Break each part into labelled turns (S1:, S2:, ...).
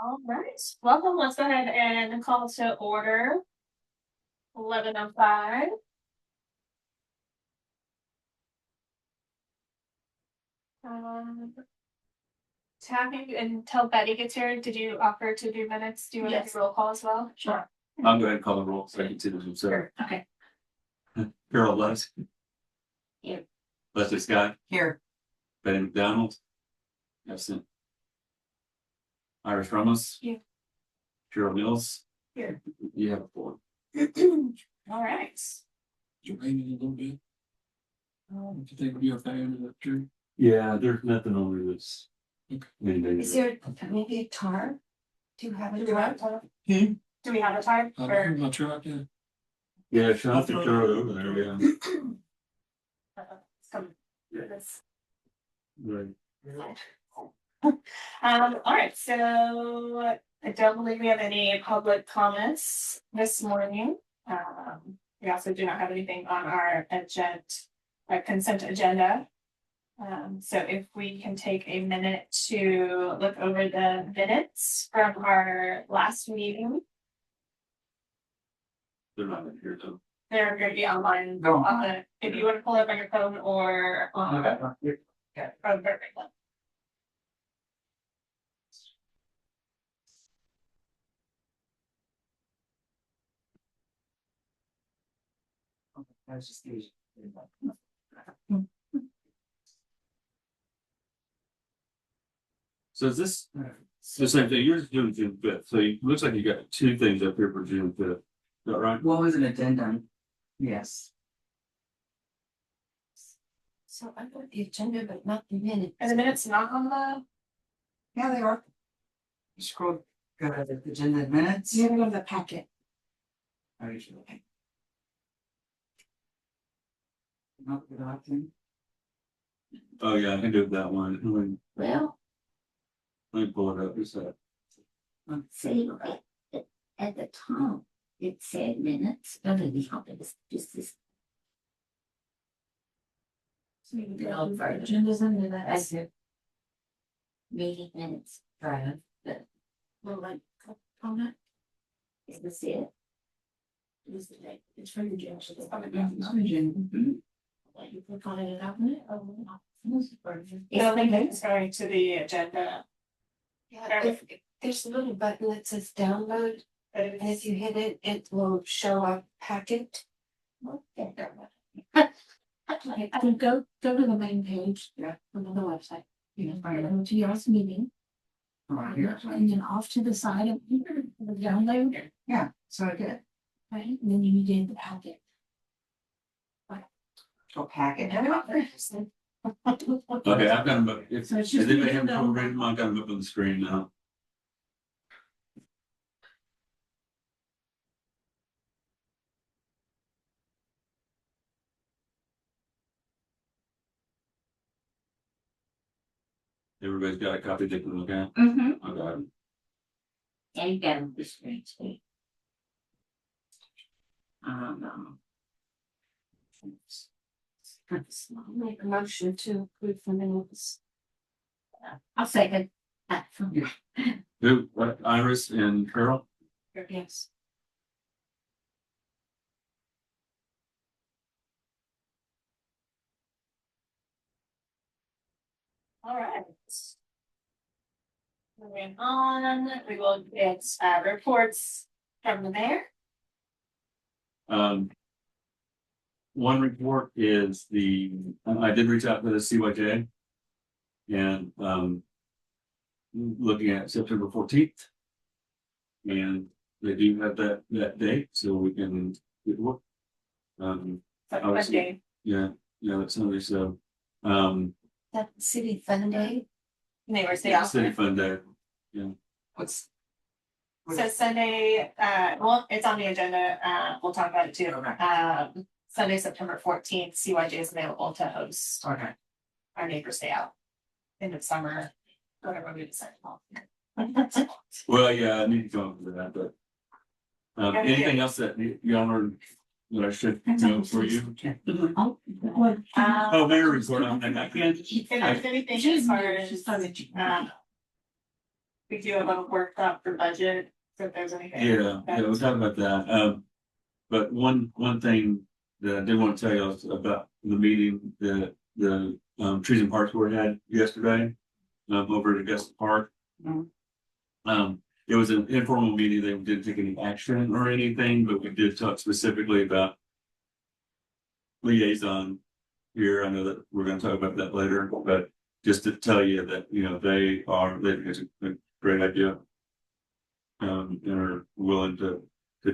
S1: All right, welcome. Let's go ahead and call to order 11:05. Tapping until Betty gets here. Did you offer to do minutes? Do you want to
S2: Yes.
S1: do roll call as well?
S2: Sure.
S3: I'll go ahead and call the roll so I can see the Zoom. So
S1: Okay.
S3: Carol Les.
S2: Here.
S3: Leslie Scott.
S2: Here.
S3: Betty McDonald. Absent. Iris Ramos.
S1: Here.
S3: Cheryl Mills.
S1: Here.
S3: You have a floor.
S1: All right.
S3: You rain it a little bit. Do you think we'll be okay under that tree? Yeah, there's nothing over this.
S2: Is there maybe a tar? Do you have a tar?
S1: Do we have a time? Or
S3: My truck, yeah. Yeah, shop the car over there, yeah.
S1: some
S3: Yeah.
S1: this.
S3: Right.
S1: All right, so I don't believe we have any public comments this morning. We also do not have anything on our consent agenda. So if we can take a minute to look over the minutes from our last meeting,
S3: They're not in here though.
S1: they're going to be online.
S2: No.
S1: If you want to pull up on your phone or on.
S2: Okay.
S1: Oh, perfect.
S2: I was just using.
S3: So is this the same thing? Yours is June 5th. So it looks like you got two things up here for June 5th. Is that right?
S2: What was an addendum? Yes. So I got the agenda, but not the minutes.
S1: And the minutes not on the.
S2: Yeah, they are. You scroll, go to the agenda and minutes.
S1: You have to go to the packet.
S2: I usually. Not the document.
S3: Oh yeah, I can do that one.
S4: Well,
S3: Let me pull it up. Who's that?
S4: see, at the top, it said minutes, but at the top it was just this. The old version.
S1: Agendas under that.
S4: I said. Meeting minutes, right, but.
S1: Well, like, click on it.
S4: Is this it?
S1: Is it like, it's from your judge. It's on the
S2: Yeah,
S1: ground.
S2: it's on the agenda.
S1: Like, you click on it and open it. Oh, no.
S4: It's
S1: No, link
S4: the-
S1: it's going to the agenda.
S2: Yeah, if there's a little button that says download, and if you hit it, it will show a packet.
S5: I can go to the main page.
S2: Yeah.
S5: On the website.
S2: Yeah,
S5: Go to yours meeting,
S2: Right here.
S5: and then off to the side of the download,
S2: Yeah, so I did.
S5: right, and then you did the packet.
S2: So packet.
S3: Okay, I've got them up. If
S5: So it's
S3: if
S5: just
S3: anybody have
S5: the
S3: them read them, I've got them up on the screen now. Everybody's got a copy they can look at.
S4: Mm-hmm.
S3: I got them.
S4: And you got them this screen too. Um,
S5: Make a motion to approve the minutes.
S4: I'll second that from you.
S3: Who, what, Iris and Carol?
S5: Yes.
S1: All right. Moving on, we will get reports from the mayor.
S3: One report is I did reach out to the CYJ. And, looking at September 14th. And they do have that date, so we can get work.
S1: Monday.
S3: Yeah, that's Sunday, so,
S2: That city fun day.
S1: Neighbors Day.
S2: Yeah.
S3: City Fun Day.
S2: What's?
S1: So Sunday, well, it's on the agenda, we'll talk about it too.
S2: Okay.
S1: Sunday, September 14th, CYJ is available to host
S2: Okay.
S1: our Neighbors Day out. End of summer, whatever we decide.
S3: Well, yeah, I need to come up with that, but. Anything else that y'all learned that I should know for you?
S5: Oh, what?
S3: Oh, mayor report on that, I can't.
S1: If there's anything as far as, we do have a workshop for budget, so if there's anything.
S3: Yeah, we'll talk about that. But one thing that I did want to tell you is about the meeting that the Trees and Parks Board had yesterday over at Augusta Park. It was an informal meeting. They didn't take any action or anything, but we did talk specifically about liaison here. I know that we're going to talk about that later, but just to tell you that, you know, they think it's a great idea. And are willing to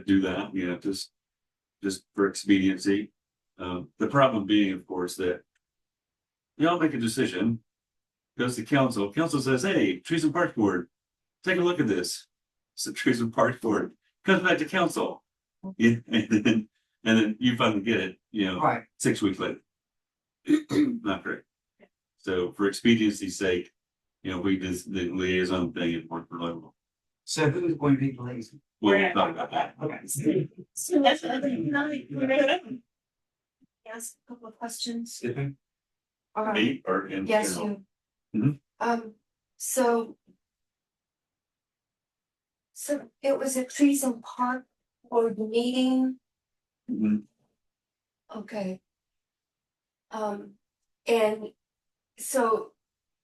S3: do that, you know, just for expediency. The problem being, of course, that y'all make a decision, goes to council. Council says, hey, Trees and Parks Board, take a look at this. So Trees and Parks Board comes back to council. Yeah, and then you finally get it, you know,
S6: Right.
S3: 6 weeks later. Not great. So for expediency's sake, you know, we just the liaison thing and work for local.
S6: So who's going to be lazy?
S3: We'll talk about that.
S6: Okay.
S1: So that's another night.
S2: Ask a couple of questions.
S3: Stephen,
S2: Um,
S3: me or in
S2: Yes,
S3: general?
S2: you.
S3: Mhm.
S2: So. So it was a trees and park board meeting,
S3: Mhm.
S2: okay. And so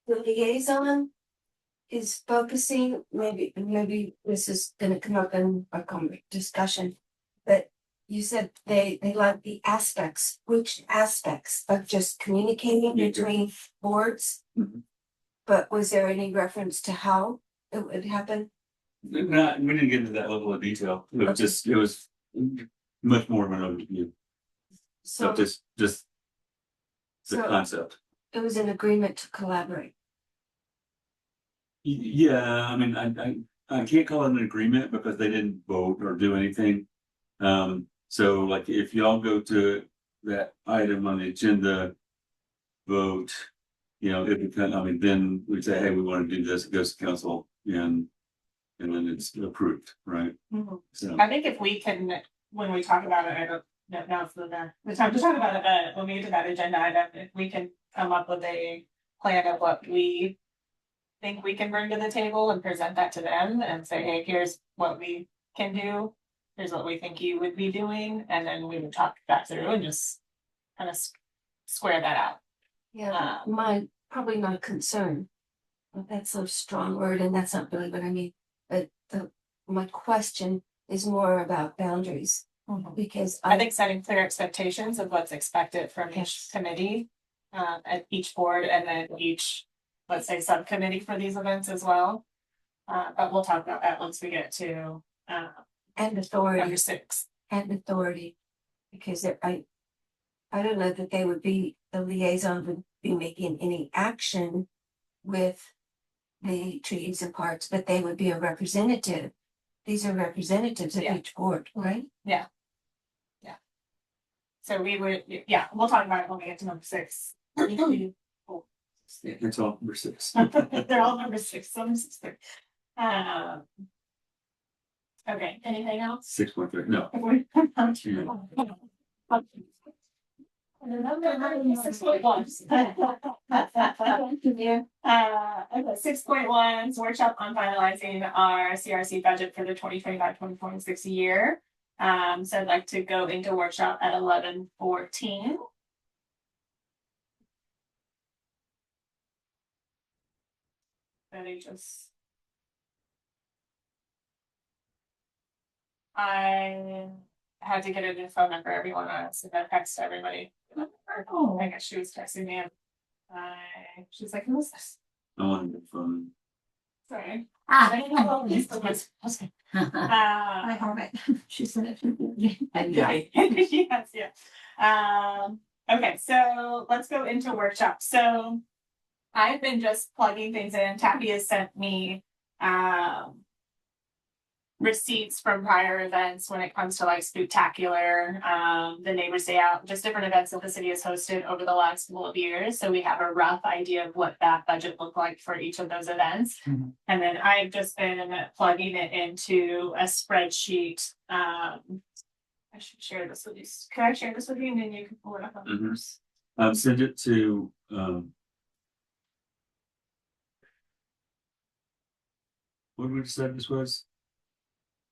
S2: the liaison is focusing, maybe this is gonna come up in a discussion. But you said they like the aspects, which aspects of just communicating between boards?
S3: Mhm.
S2: But was there any reference to how it would happen?
S3: Not, we didn't get into that level of detail. It was
S2: Okay.
S3: just, it was much more of an overview.
S2: So,
S3: So just the
S2: so
S3: concept.
S2: it was an agreement to collaborate.
S3: Yeah, I mean, I can't call it an agreement because they didn't vote or do anything. So like if y'all go to that item on the agenda, vote, you know, it becomes, I mean, then we say, hey, we want to do this, it goes to council and then it's approved, right?
S1: Mhm.
S3: So,
S1: I think if we can, when we talk about it, I don't know now it's the time to talk about it, but when we get to that agenda item, if we can come up with a plan of what we think we can bring to the table and present that to them and say, hey, here's what we can do. Here's what we think you would be doing, and then we would talk that through and just kind of square that out.
S2: Yeah, my, probably not concern. But that's a strong word and that's not really what I mean. But my question is more about boundaries. Because
S1: I think setting clear expectations of what's expected from each
S2: Yes.
S1: committee, at each board, and then each, let's say, subcommittee for these events as well. But we'll talk about that once we get to,
S2: and authority.
S1: number 6.
S2: And authority. Because I don't know that they would be, the liaison would be making any action with the trees and parks, but they would be a representative. These are representatives of
S1: Yeah.
S2: each board, right?
S1: So we would, yeah, we'll talk about it when we get to number 6.
S3: it's all number 6.
S1: They're all number 6, so number 6. Okay, anything else?
S3: 6.3, no.
S1: Okay, 6.1 is workshop on finalizing our CRC budget for the 2025-2026 year. So I'd like to go into workshop at 11:14. I had to get a new phone number, everyone else, and I texted everybody. Oh, I guess she was texting me. She's like, who's this?
S3: I wanted the phone.
S1: Sorry.
S4: Ah,
S1: I didn't know all these things. Okay.
S4: I have it. She said it.
S6: Yeah.
S1: Yes, yeah. Okay, so let's go into workshop. So I've been just plugging things in. Tappy has sent me receipts from prior events when it comes to like Spooktacular, the Neighbors Day Out, just different events that the city has hosted over the last couple of years. So we have a rough idea of what that budget looked like for each of those events.
S6: Mhm.
S1: And then I've just been plugging it into a spreadsheet. I should share this with you. Can I share this with you and then you can pull it up on
S3: Mhm.
S1: yours?
S3: Send it to, what did we decide this was?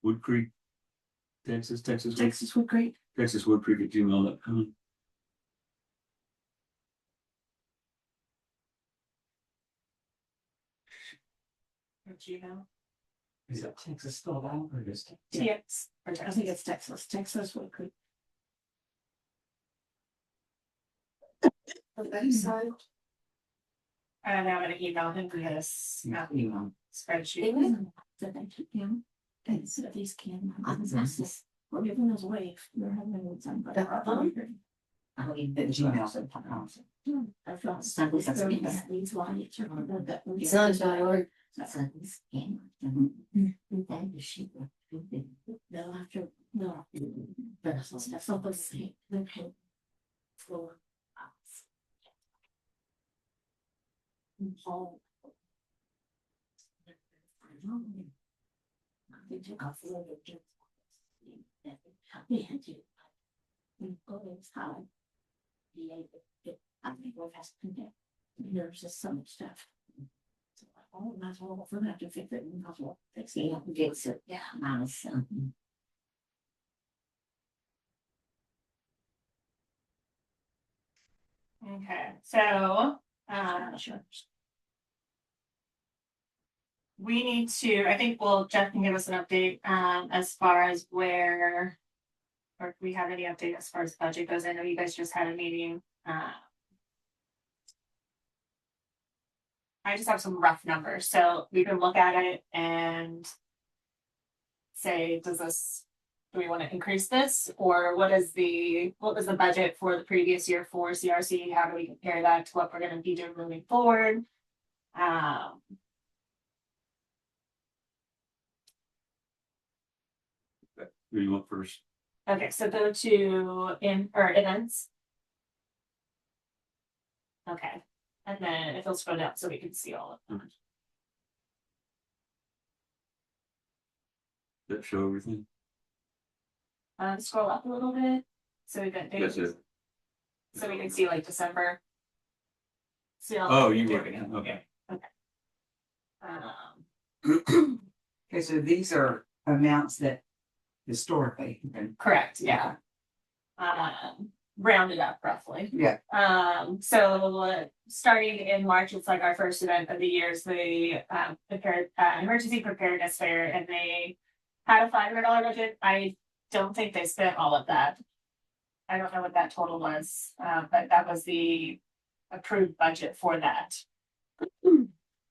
S3: Wood Creek, Texas,
S4: Texas Wood Creek.
S3: Texas Wood Creek at gmail.com.
S1: Or Gmail,
S6: Is it Texas spelled out or just?
S1: TX, or
S4: I
S1: Texas.
S4: think it's Texas Wood Creek.
S2: The website,
S1: And I'm gonna email him for this spreadsheet.
S2: email,
S4: That they took him. And so these can, this is, we're giving those away. We're having somebody.
S6: At gmail.com.
S4: I thought Sundays, these lights are.
S2: sons.org.
S4: Sundays, can. Then the sheep. No, after, no. But that's all the same. Okay. Floor. Hall. They took off the other kids. We had to. Go inside. I think we're fast to get. There's just so much stuff. So, oh, that's all for that to fix it. And that's what fix it. Yeah, fix it. Yeah, nice.
S1: Okay, so,
S4: Sure.
S1: we need to, I think, well, Jeff can give us an update, as far as where. Or if we have any update as far as budget goes, I know you guys just had a meeting, I just have some rough numbers, so we can look at it and. Say, do we wanna increase this, or what was the budget for the previous year for CRC, how do we compare that to what we're gonna be doing moving forward?
S3: Who do you want first?
S1: Okay, so go to events. Okay, and then if you'll scroll down so we can see all of them.
S3: That show everything?
S1: Scroll up a little bit, so we got
S3: That's
S1: dates,
S3: it.
S1: so we can see like December. See all.
S3: Oh, you
S1: there
S3: were,
S1: we go.
S3: okay.
S6: Okay, so these are amounts that historically have been.
S1: Correct, yeah. Rounded up roughly.
S6: Yeah.
S1: So starting in March, it's like our first event of the year, is the emergency preparedness fair, and they had a $500 budget. I don't think they spent all of that. I don't know what that total was, but that was the approved budget for that.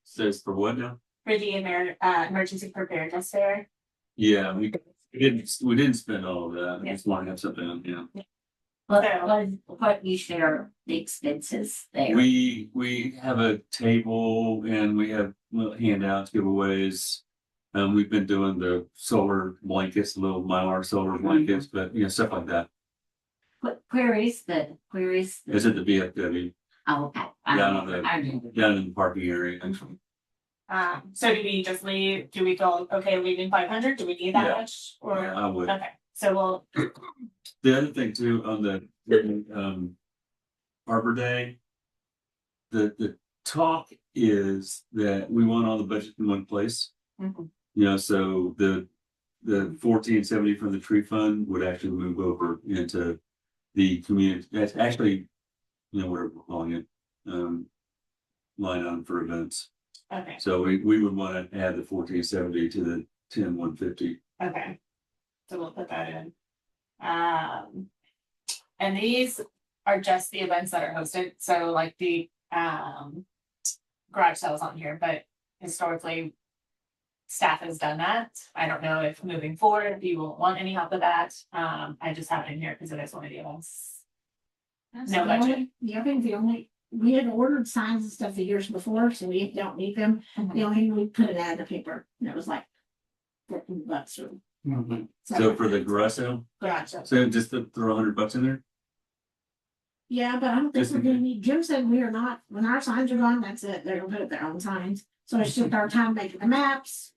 S3: Says for what now?
S1: For the emergency preparedness fair.
S3: Yeah, we didn't spend all of that. I
S1: Yeah.
S3: just want to have something on, yeah.
S4: What you share the expenses there.
S3: We have a table and we have little handouts, giveaways. We've been doing the solar blankets, little Mylar solar blankets, but stuff like that.
S4: Where is the?
S3: It's at the VFW,
S4: Oh, okay.
S3: Down on the-
S4: I remember.
S3: down in the parking area.
S1: So do we just leave, do we go, okay, leaving 500, do we need that
S3: Yeah.
S1: much, or?
S3: Yeah, I would.
S1: Okay, so we'll,
S3: The other thing too, on the Arbor Day. The talk is that we want all the budget in one place.
S1: Mhm.
S3: So the 1470 from the tree fund would actually move over into the community. That's actually, whatever we're calling it, line item for events.
S1: okay,
S3: So we would want to add the 1470 to the 10150.
S1: okay. So we'll put that in. And these are just the events that are hosted, so like the garage sales on here, but historically. Staff has done that. I don't know if moving forward, if you will want any help with that. I just have it in here because it is one of the events. No budget.
S4: Yeah, I think we had ordered signs and stuff the years before, so we don't need them. The only thing we put it out in the paper, and it was like $14 or.
S6: Mhm.
S3: So for the garage sale,
S1: Garage sales.
S3: so just to throw $100 in there.
S4: Yeah, but I don't think
S3: Just
S4: we're
S3: in
S4: gonna
S3: case.
S4: need, Jim said we are not, when our signs are gone, that's it, they're gonna put their own signs. So it's just our time making the maps.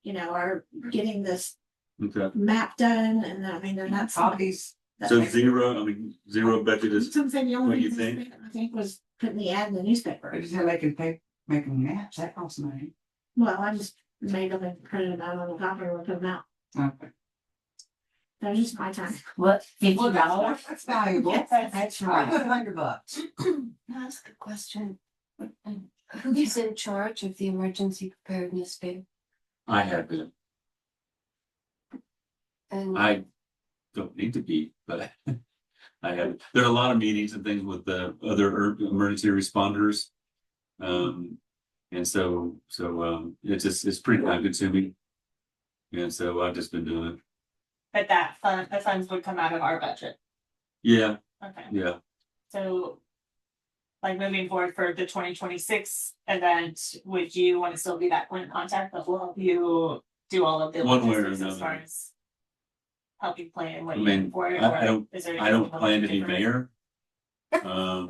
S4: Our getting this
S3: Okay.
S4: map done, and then, I mean, then that's.
S6: Copies,
S3: So zero budget is,
S4: Something the
S3: what
S4: only
S3: do you
S4: thing
S3: think?
S4: I think was putting the ad in the newspaper.
S6: I just how they can pay, making maps, that costs money.
S4: Well, I just made them and printed them out on the copy with them out.
S6: Okay.
S4: That's just my time.
S5: What,
S6: Well, that's valuable.
S4: Yes, that's right.
S6: $100.
S2: Can I ask a question? Who's in charge of the emergency preparedness fair?
S3: I have been.
S2: And
S3: I don't need to be, but I have, there are a lot of meetings and things with the other emergency responders. And so, it's pretty time consuming. And so I've just been doing it.
S1: But the funds would come out of our budget.
S3: Yeah,
S1: Okay,
S3: yeah.
S1: so. Like moving forward for the 2026 event, would you want to still be that point of contact that will help you do all of the
S3: One way or
S1: logistics as far
S3: another.
S1: as. Help you plan what
S3: I
S1: you
S3: mean,
S1: need for it?
S3: I
S1: or
S3: don't-
S1: is there
S3: I don't
S1: anything
S3: plan to be
S1: different?
S3: mayor.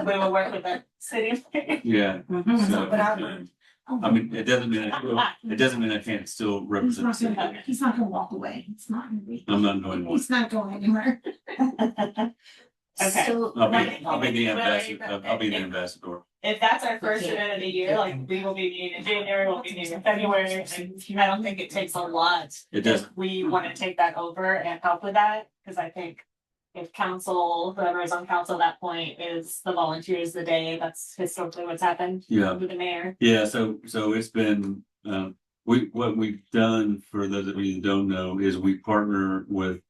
S1: We will work with the city.
S3: Yeah. So,
S2: But I-
S3: I mean, it doesn't mean, it doesn't mean I can't still
S4: He's
S3: represent the
S4: not
S3: city.
S4: gonna, he's not gonna walk away. It's not gonna be.
S3: I'm not going
S4: He's not going anywhere.
S1: Okay.
S2: so
S3: I'll be the ambassador, I'll be the ambassador.
S1: If that's our first event of the year, like we will be meeting in January, we'll be meeting in February, and I don't think it takes a lot.
S3: It doesn't.
S1: If we want to take that over and help with that, because I think. If council, whoever is on council at that point is the volunteers the day, that's historically what's happened
S3: Yeah.
S1: with the mayor.
S3: Yeah, so it's been, what we've done, for those of you that don't know, is we partner with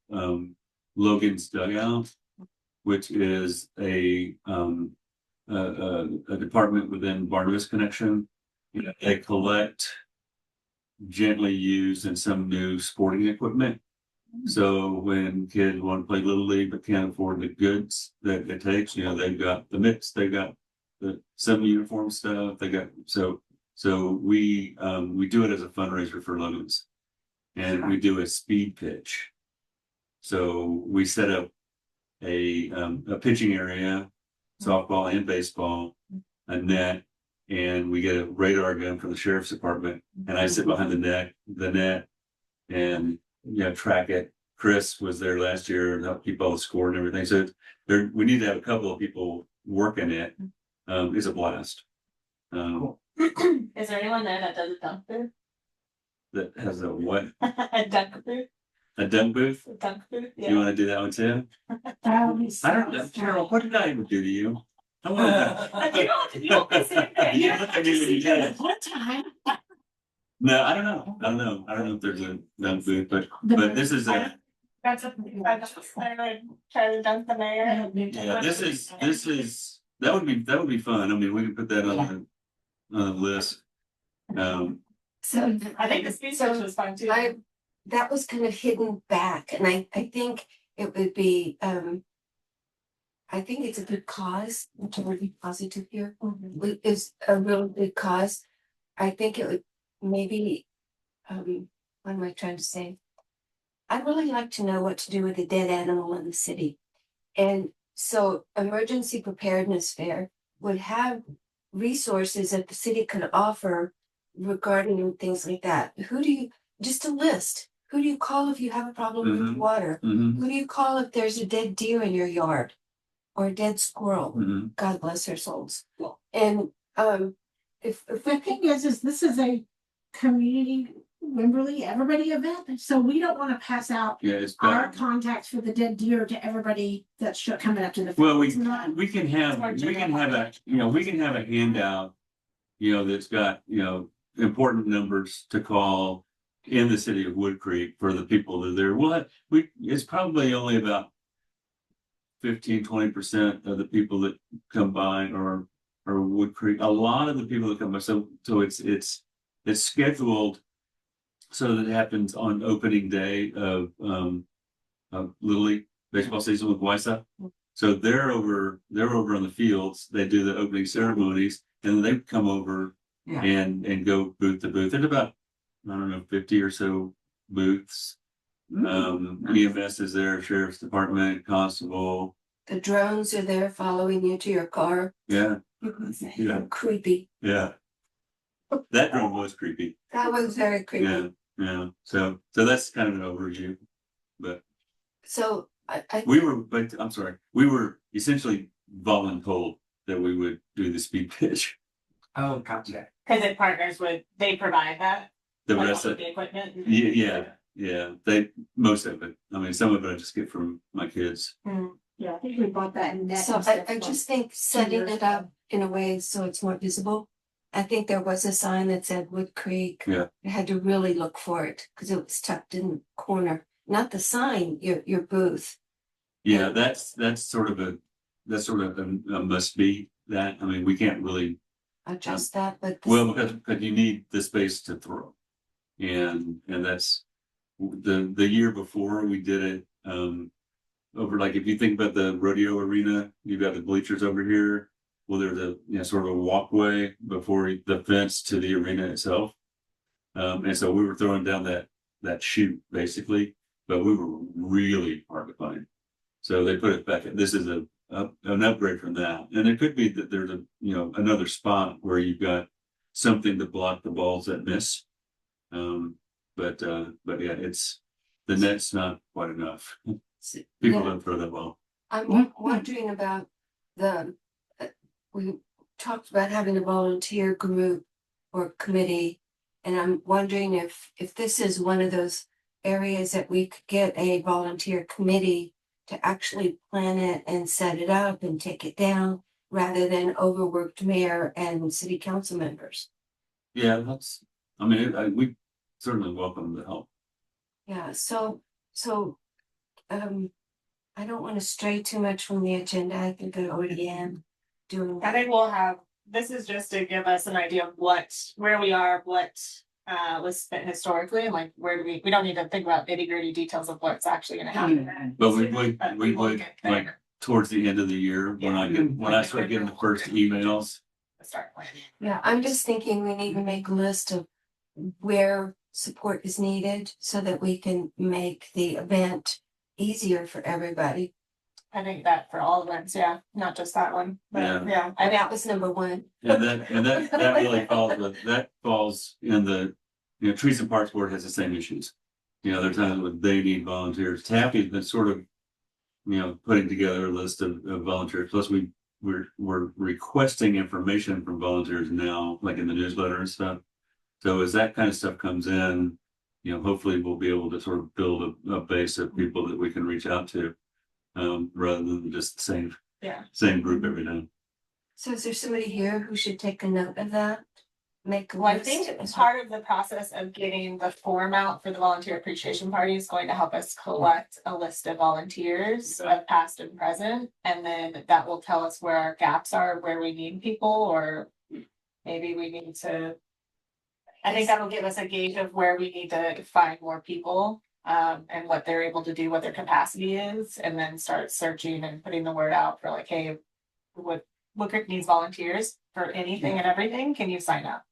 S3: Logan's Dugout, which is a department within Barnabas Connection. You know, they collect gently used and some new sporting equipment. So when kids want to play Little League but can't afford the goods that it takes, you know, they've got the mitts, they've got some uniform stuff, they got, so we do it as a fundraiser for Logan's. And we do a speed pitch. So we set up a pitching area, softball and baseball, a net, and we get a radar gun from the sheriff's department, and I sit behind the net, and track it. Chris was there last year and helped keep all the score and everything. So we need to have a couple of people working it. It's a blast.
S1: Is there anyone there that does a dunk booth?
S3: That has a what?
S1: A dunk booth?
S3: A dunk booth?
S1: A dunk booth?
S3: You
S1: Yeah.
S3: want to do that one too?
S4: That would be
S3: I don't know,
S4: so
S3: Carol, what did I even do to you? I want
S1: You don't have to say that.
S3: You look at me when you did it.
S4: One time.
S3: No, I don't know. I don't know if there's a dunk booth, but this is a,
S1: That's a, I would try to dunk the mayor.
S3: yeah, this is, that would be fun. I mean, we can put that on the list.
S2: so
S1: I think the speed
S2: So,
S1: switch was fun too.
S2: that was kind of hidden back, and I think it would be I think it's a good cause. I'm trying to be positive here. It's a real good cause. I think it would maybe what am I trying to say? I'd really like to know what to do with a dead animal in the city. And so emergency preparedness fair would have resources that the city could offer regarding things like that. Just a list. Who do you call if you have a problem with
S3: Mhm.
S2: water?
S3: Mhm,
S2: Who do you call if there's a dead deer in your yard? Or a dead squirrel?
S3: mhm.
S2: God bless their souls. And if
S4: The
S2: we
S4: thing is this is a community, Wimberley, everybody event, so we don't wanna pass out
S3: Yeah, it's
S4: our
S3: better.
S4: contacts for the dead deer to everybody that's coming up to the.
S3: Well,
S4: It's not-
S3: we can have a handout, that's got, important numbers to call in the city of Wood Creek for the people that are there. It's probably only about 15-20% of the people that come by are Wood Creek. A lot of the people that come by, so it's scheduled so that it happens on opening day of Little League baseball season with Wysa. So they're over on the fields. They do the opening ceremonies, and then they come over
S6: Yeah.
S3: and go booth to booth. There's about, I don't know, 50 or so booths. EMS is there, sheriff's department, constable.
S2: the drones are there following you to your car,
S3: Yeah, yeah,
S2: creepy.
S3: yeah. That drone was creepy.
S2: That was very creepy.
S3: Yeah, yeah. So that's kind of an overview. But
S2: So I
S3: we were essentially voluntold that we would do the speed pitch.
S6: Oh, gotcha.
S1: Cause it partners with, they provide that.
S3: The
S1: Like
S3: rest
S1: all
S3: of,
S1: the equipment. and-
S3: yeah, they, most of it. I mean, some of it I just get from my kids.
S4: Yeah, I think we bought that in that.
S2: So I just think setting it up in a way so it's more visible. I think there was a sign that said Wood Creek.
S3: Yeah.
S2: I had to really look for it because it was tucked in the corner, not the sign, your booth.
S3: Yeah, that's sort of a must be that. I mean, we can't really,
S2: Adjust that, but.
S3: well, because you need the space to throw. And that's the year before we did it, over, like, if you think about the rodeo arena, you've got the bleachers over here. Well, there's a, sort of a walkway before the fence to the arena itself. And so we were throwing down that chute basically, but we were really hard to find. So they put it back. This is an upgrade from that. And it could be that there's another spot where you've got something to block the balls that miss. But yeah, the net's not quite enough. People
S2: Yeah.
S3: don't throw that ball.
S2: I'm wondering about we talked about having a volunteer group or committee. And I'm wondering if this is one of those areas that we could get a volunteer committee to actually plan it and set it up and take it down rather than overworked mayor and city council members.
S3: Yeah, we certainly welcome the help.
S2: Yeah, so I don't want to stray too much from the agenda. I think I already am doing
S1: I
S2: that.
S1: think we'll have, this is just to give us an idea of where we are, what was spent historically, and like where do we don't need to think about nitty gritty details of what's actually gonna happen.
S3: But we would,
S1: But
S3: we
S1: will
S3: would,
S1: get
S3: like,
S1: there.
S3: towards the end of the year, when I start getting the first emails.
S1: Start planning.
S2: Yeah, I'm just thinking we need to make a list of where support is needed so that we can make the event easier for everybody.
S1: I think that for all events, yeah, not just that one, but
S3: Yeah.
S1: yeah,
S2: And that was number one.
S3: And that really falls in the, Trees and Parks Board has the same issues. There's times when they need volunteers. Taffy's been sort of, putting together a list of volunteers. Plus we're requesting information from volunteers now, like in the newsletter and stuff. So as that kind of stuff comes in, hopefully we'll be able to sort of build a base of people that we can reach out to, rather than just the same group every day.
S2: So is there somebody here who should take a note of that? Make a
S1: well, I
S2: list?
S1: think part of the process of getting the form out for the volunteer appreciation party is going to help us collect a list of volunteers of past and present. And then that will tell us where our gaps are, where we need people, or maybe we need to. I think that'll give us a gauge of where we need to find more people, and what they're able to do, what their capacity is, and then start searching and putting the word out for like, hey, Wood Creek needs volunteers for anything and everything. Can you sign up?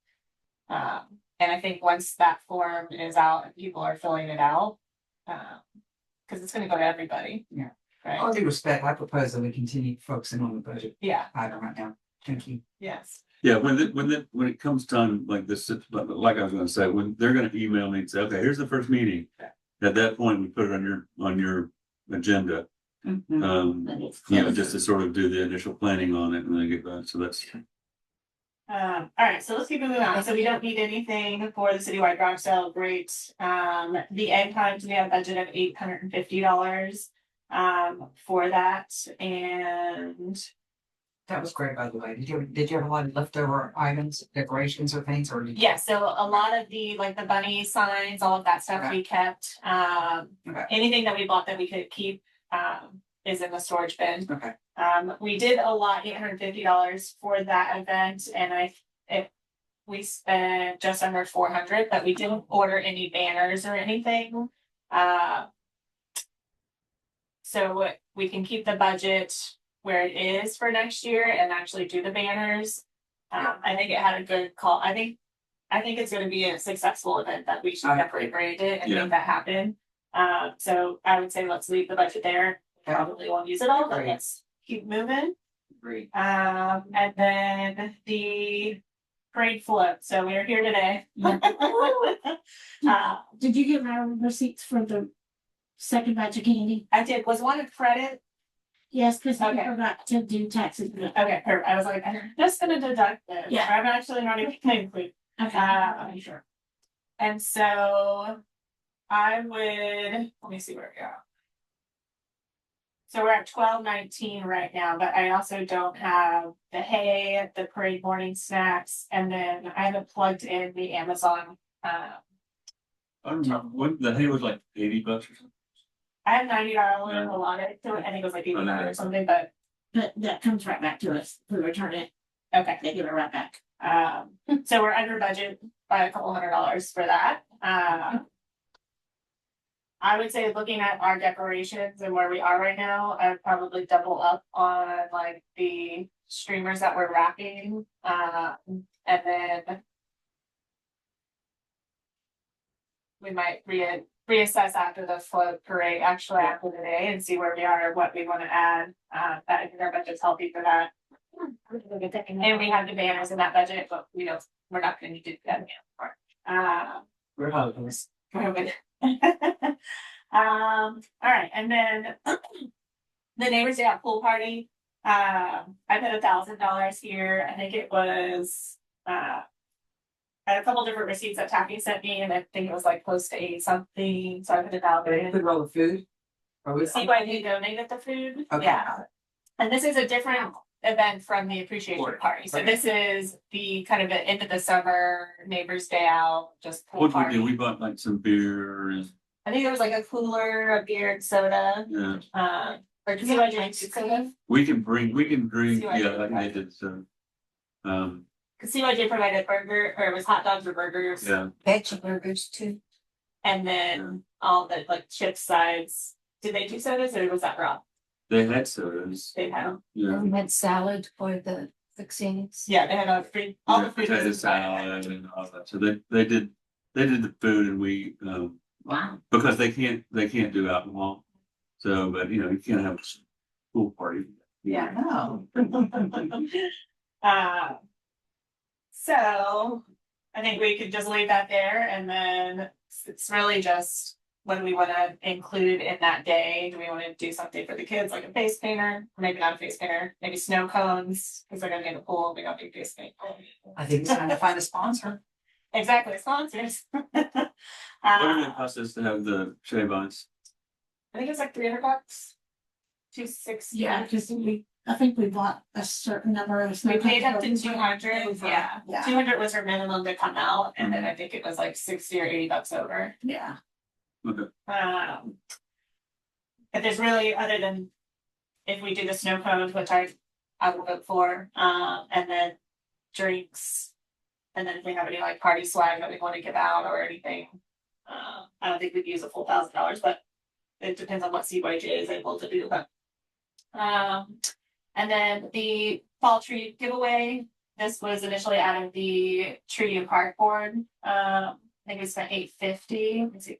S1: And I think once that form is out and people are filling it out, because it's going to go to everybody.
S6: Yeah.
S1: Right.
S6: All due respect, I propose that we continue focusing on the budget
S1: Yeah.
S6: item right now. Thank you.
S1: Yes.
S3: Yeah, when it comes time like this, like I was going to say, when they're going to email me and say, okay, here's the first meeting. At that point, we put it on your agenda. Just to sort of do the initial planning on it and then get back. So that's.
S1: All right, so let's keep moving on. So we don't need anything for the citywide garage sale. Great. The egg times, we have a budget of $850 for that. And
S6: That was great, by the way. Did you have a lot of leftover items, decorations or things, or did you?
S1: yeah, so a lot of the bunny signs, all of that stuff we kept.
S6: Okay.
S1: Anything that we bought that we could keep is in the storage bin.
S6: Okay.
S1: We did a lot, $850 for that event, and we spent just under 400, but we didn't order any banners or anything. So we can keep the budget where it is for next year and actually do the banners. I think it had a good call. I think it's going to be a successful event that we should definitely brand it and make that happen. So I would say let's leave the budget there. Probably won't use it all, but let's keep moving.
S6: Great.
S1: And then the parade float. So we are here today.
S4: Did you get my receipts for the second batch of candy?
S1: I did. Was one a credit?
S4: Yes, because I
S1: Okay.
S4: forgot to do taxes.
S1: Okay, perfect. I was like, I'm just gonna deduct this.
S4: Yeah.
S1: I'm actually not even included.
S4: Okay, sure.
S1: And so I would, let me see where we are. So we're at 1219 right now, but I also don't have the hay, the parade morning snacks, and then I haven't plugged in the Amazon.
S3: I don't know, what, the hay was like $80 or something.
S1: I have $90
S3: Yeah.
S1: allotted to it. I think it was like
S3: I know.
S1: $80 or something, but
S4: But that comes right back to us. We return it,
S1: okay.
S4: they give it right back.
S1: So we're under budget by a couple $100 for that. I would say looking at our decorations and where we are right now, I'd probably double up on like the streamers that we're wrapping. And then we might reassess after the float parade, actually after the day, and see where we are, what we want to add. That I think our budget's healthy for that. And we have the banners in that budget, but we don't, we're not gonna need to do that again.
S6: We're hoping.
S1: COVID. All right, and then the Neighbors Day at pool party. I put $1,000 here. I think it was I had a couple different receipts that Taffy sent me, and I think it was like close to 80 something. So I put
S6: They
S1: $1,000.
S6: put all the food? Are we?
S1: CYD donated the food.
S6: Okay.
S1: Yeah. And this is a different event from the appreciation party. So this is the kind of the end of the summer Neighbors Day out, just pool
S3: What we
S1: party.
S3: did, we bought like some beer and,
S1: I think there was like a cooler, a beer and soda.
S3: yeah,
S1: Or does anybody drink soda?
S3: we can drink,
S1: CYD,
S3: yeah, like
S1: okay.
S3: they did, so.
S1: Cause CYJ provided burger, or it was hot dogs or burgers.
S3: Yeah,
S2: Veggie burgers too.
S1: And then all the like chip sides. Did they do sodas or was that raw?
S3: they had sodas,
S1: They had them.
S3: yeah.
S2: And we had salad for the fixings.
S1: Yeah, they had all all
S3: Yeah,
S1: the food.
S3: potato
S1: was
S3: salad and all that, so they did the food and we,
S4: Wow.
S3: because they can't do alcohol. So, but you know, you can't have a pool party.
S1: Yeah.
S6: No.
S1: So I think we could just leave that there and then it's really just what do we want to include in that day? Do we want to do something for the kids like a face painter? Maybe not a face painter, maybe snow cones because they're gonna be in the pool. We don't need face paint.
S6: I think it's time to find a sponsor.
S1: Exactly, sponsors.
S3: What did it
S1: I
S3: cost us to have the shave ice?
S1: think it's like $300. 260.
S4: Yeah, because I think we bought a certain number of.
S1: We paid up to 200. Yeah,
S4: Yeah.
S1: 200 was our minimum to come out, and then I think it was like 60 or $80 over.
S4: Yeah.
S3: Okay,
S1: But there's really, other than if we do the snow cones, which I will vote for, and then drinks. And then if we have any like party swag that we want to give out or anything, I don't think we'd use a full $1,000, but it depends on what CYJ is able to do. But and then the fall tree giveaway. This was initially out of the tree and park board. I think we spent $850. Let's see.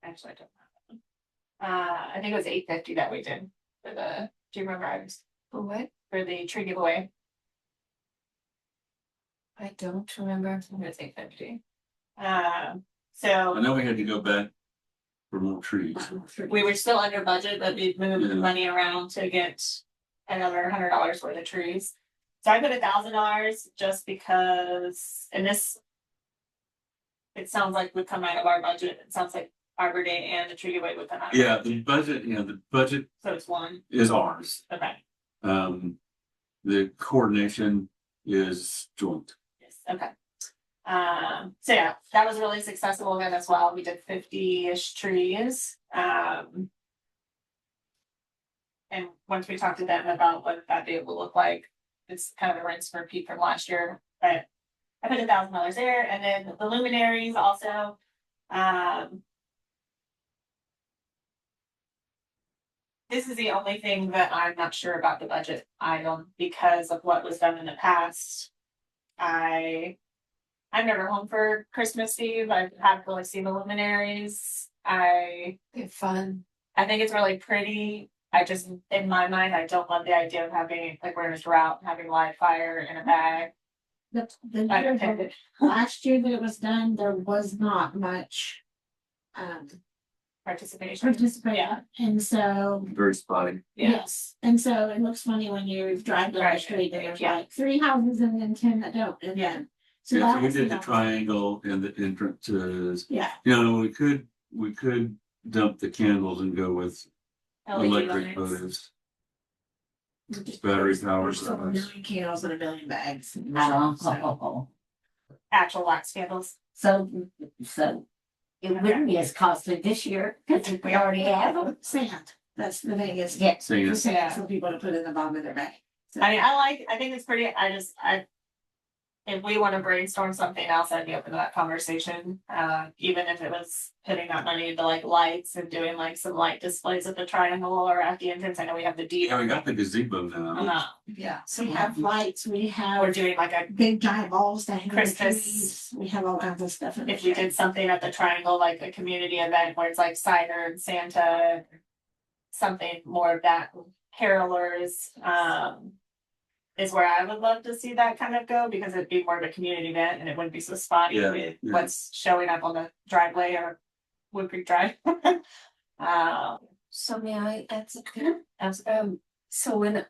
S1: Actually, I don't know. I think it was $850 that we did for the. Do you remember? I was
S2: For what?
S1: for the tree giveaway.
S2: I don't remember.
S1: I think it was $850.
S3: I
S1: So
S3: know we had to go back for more trees.
S1: we were still under budget, but we moved the
S3: Yeah.
S1: money around to get another $100 worth of trees. So I put $1,000 just because, and this. It sounds like would come out of our budget. It sounds like Arbor Day and the tree giveaway would come out. of
S3: Yeah,
S1: our
S3: the
S1: budget.
S3: budget, the budget
S1: So it's one.
S3: is ours.
S1: Okay.
S3: The coordination is joint.
S1: Yes, okay. So yeah, that was really successful event as well. We did 50-ish trees. And once we talked to them about what that day will look like, it's kind of a rinse and repeat from last year, but I put $1,000 there, and then the luminaries also. This is the only thing that I'm not sure about the budget item because of what was done in the past. I'm never home for Christmas Eve. I haven't really seen the luminaries.
S2: They're fun.
S1: I think it's really pretty. I just, in my mind, I don't love the idea of having, like, we're just out and having live fire in a bag.
S4: The
S1: I
S4: year
S1: don't
S4: last year that it was done, there was not much.
S1: participation.
S4: participate.
S1: Yeah.
S4: And so,
S3: Very spotty.
S1: Yeah.
S4: yes, and so it looks funny when you drive down the
S1: Right.
S4: street, and there's
S1: Yeah.
S4: like 3 houses and then 10 that don't, and
S1: Yeah.
S4: then. So
S3: Yeah, so we
S4: that's
S3: did the
S4: the-
S3: triangle and the entrances.
S4: Yeah,
S3: You know, we could dump the candles and go with electric
S1: lights.
S3: motives. Battery powered
S4: There's still a
S3: ones.
S4: million candles and a million bags.
S5: Oh,
S1: Actual wax candles.
S5: so it wouldn't be as costly this year, because we already have them.
S4: Sand, that's the thing is.
S5: Yeah.
S3: Saying
S4: For
S3: it's,
S4: sand for people to put in the bottom of their bag. So-
S1: I mean, I think it's pretty, if we want to brainstorm something else, I'd be open to that conversation. Even if it was putting that money into like lights and doing like some light displays at the triangle or at the entrance. I know we have the deep.
S3: yeah, we got the gazebo now.
S4: Yeah, so we have lights, we
S1: We're
S4: have
S1: doing like a,
S4: big giant balls that hang on the
S1: Christmas.
S4: trees. We have all kinds of stuff in
S1: if we did something at the triangle, like a community event where it's like cider and Santa. Something more of that carolers, is where I would love to see that kind of go, because it'd be more of a community event and it wouldn't be so spotty
S3: Yeah,
S1: with
S3: yeah.
S1: what's showing up on the driveway or Wood Creek Drive.
S2: So may I add something? So when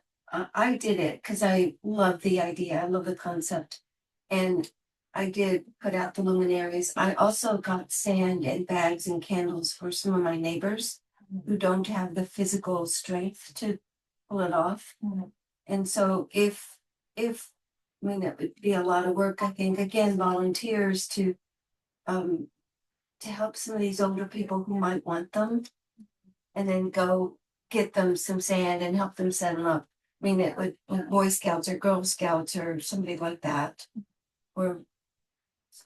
S2: I did it, because I love the idea, I love the concept. And I did put out the luminaries. I also got sand and bags and candles for some of my neighbors who don't have the physical strength to pull it off.
S1: Mhm.
S2: And so if, I mean, it would be a lot of work, I think, again, volunteers to help some of these older people who might want them. And then go get them some sand and help them set them up. I mean, it would, Boy Scouts or Girl Scouts or somebody like that. Or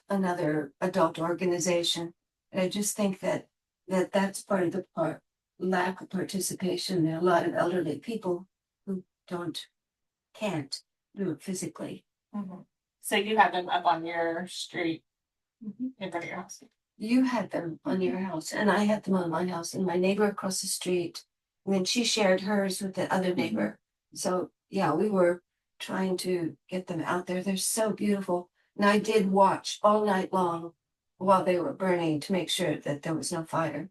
S2: another adult organization. And I just think that's part of the lack of participation. There are a lot of elderly people who can't do it physically.
S1: So you have them up on your street in front of your house.
S2: You had them on your house and I had them on my house and my neighbor across the street. And then she shared hers with the other neighbor. So yeah, we were trying to get them out there. They're so beautiful. And I did watch all night long while they were burning to make sure that there was no fire.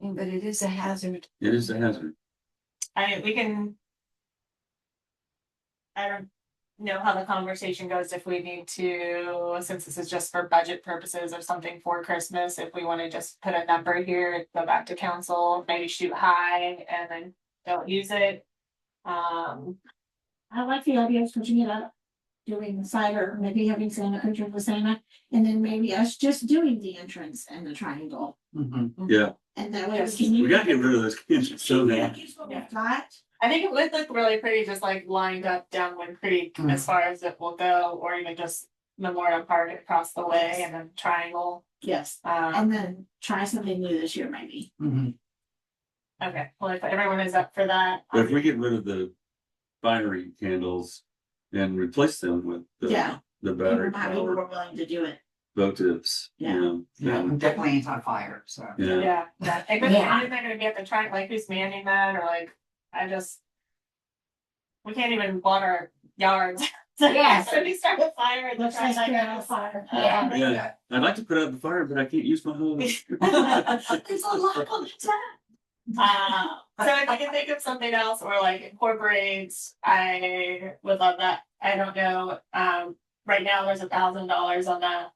S2: But it is a hazard.
S3: It is a hazard.
S1: I don't know how the conversation goes if we need to, since this is just for budget purposes or something for Christmas, if we want to just put a number here, go back to council, maybe shoot high and then don't use it.
S4: I like the idea of switching it up, doing the cider, maybe having Santa picture with Santa, and then maybe us just doing the entrance and the triangle.
S3: Yeah,
S4: And that way, can you?
S3: we gotta get rid of those kids. So
S4: Yeah,
S3: now,
S4: use what we've got.
S1: I think it would look really pretty, just like lined up down Wood Creek as far as it will go, or even just Memorial Park across the way and then triangle.
S4: Yes,
S1: Um,
S4: and then try something new this year, maybe.
S1: okay, well, if everyone is up for that.
S3: but if we get rid of the binary candles and replace them with
S4: Yeah.
S3: the battery
S4: People might be
S3: powered
S4: more willing to do it.
S3: votives, you
S4: Yeah.
S3: know.
S6: Yeah, I'm definitely anti-fire, so.
S3: Yeah,
S1: Yeah, yeah. Like, who's
S5: Yeah.
S1: gonna be at the triangle, like who's manning that, or like, we can't even water our yards. So
S5: Yes.
S1: so we start a fire and the
S4: Let's just
S1: triangle.
S4: get out of fire.
S5: Yeah.
S3: yeah, I'd like to put out the fire, but I can't use my hose.
S4: There's a lot of time.
S1: So if I can think of something else or like incorporates, I would love that. I don't know, right now there's $1,000 on that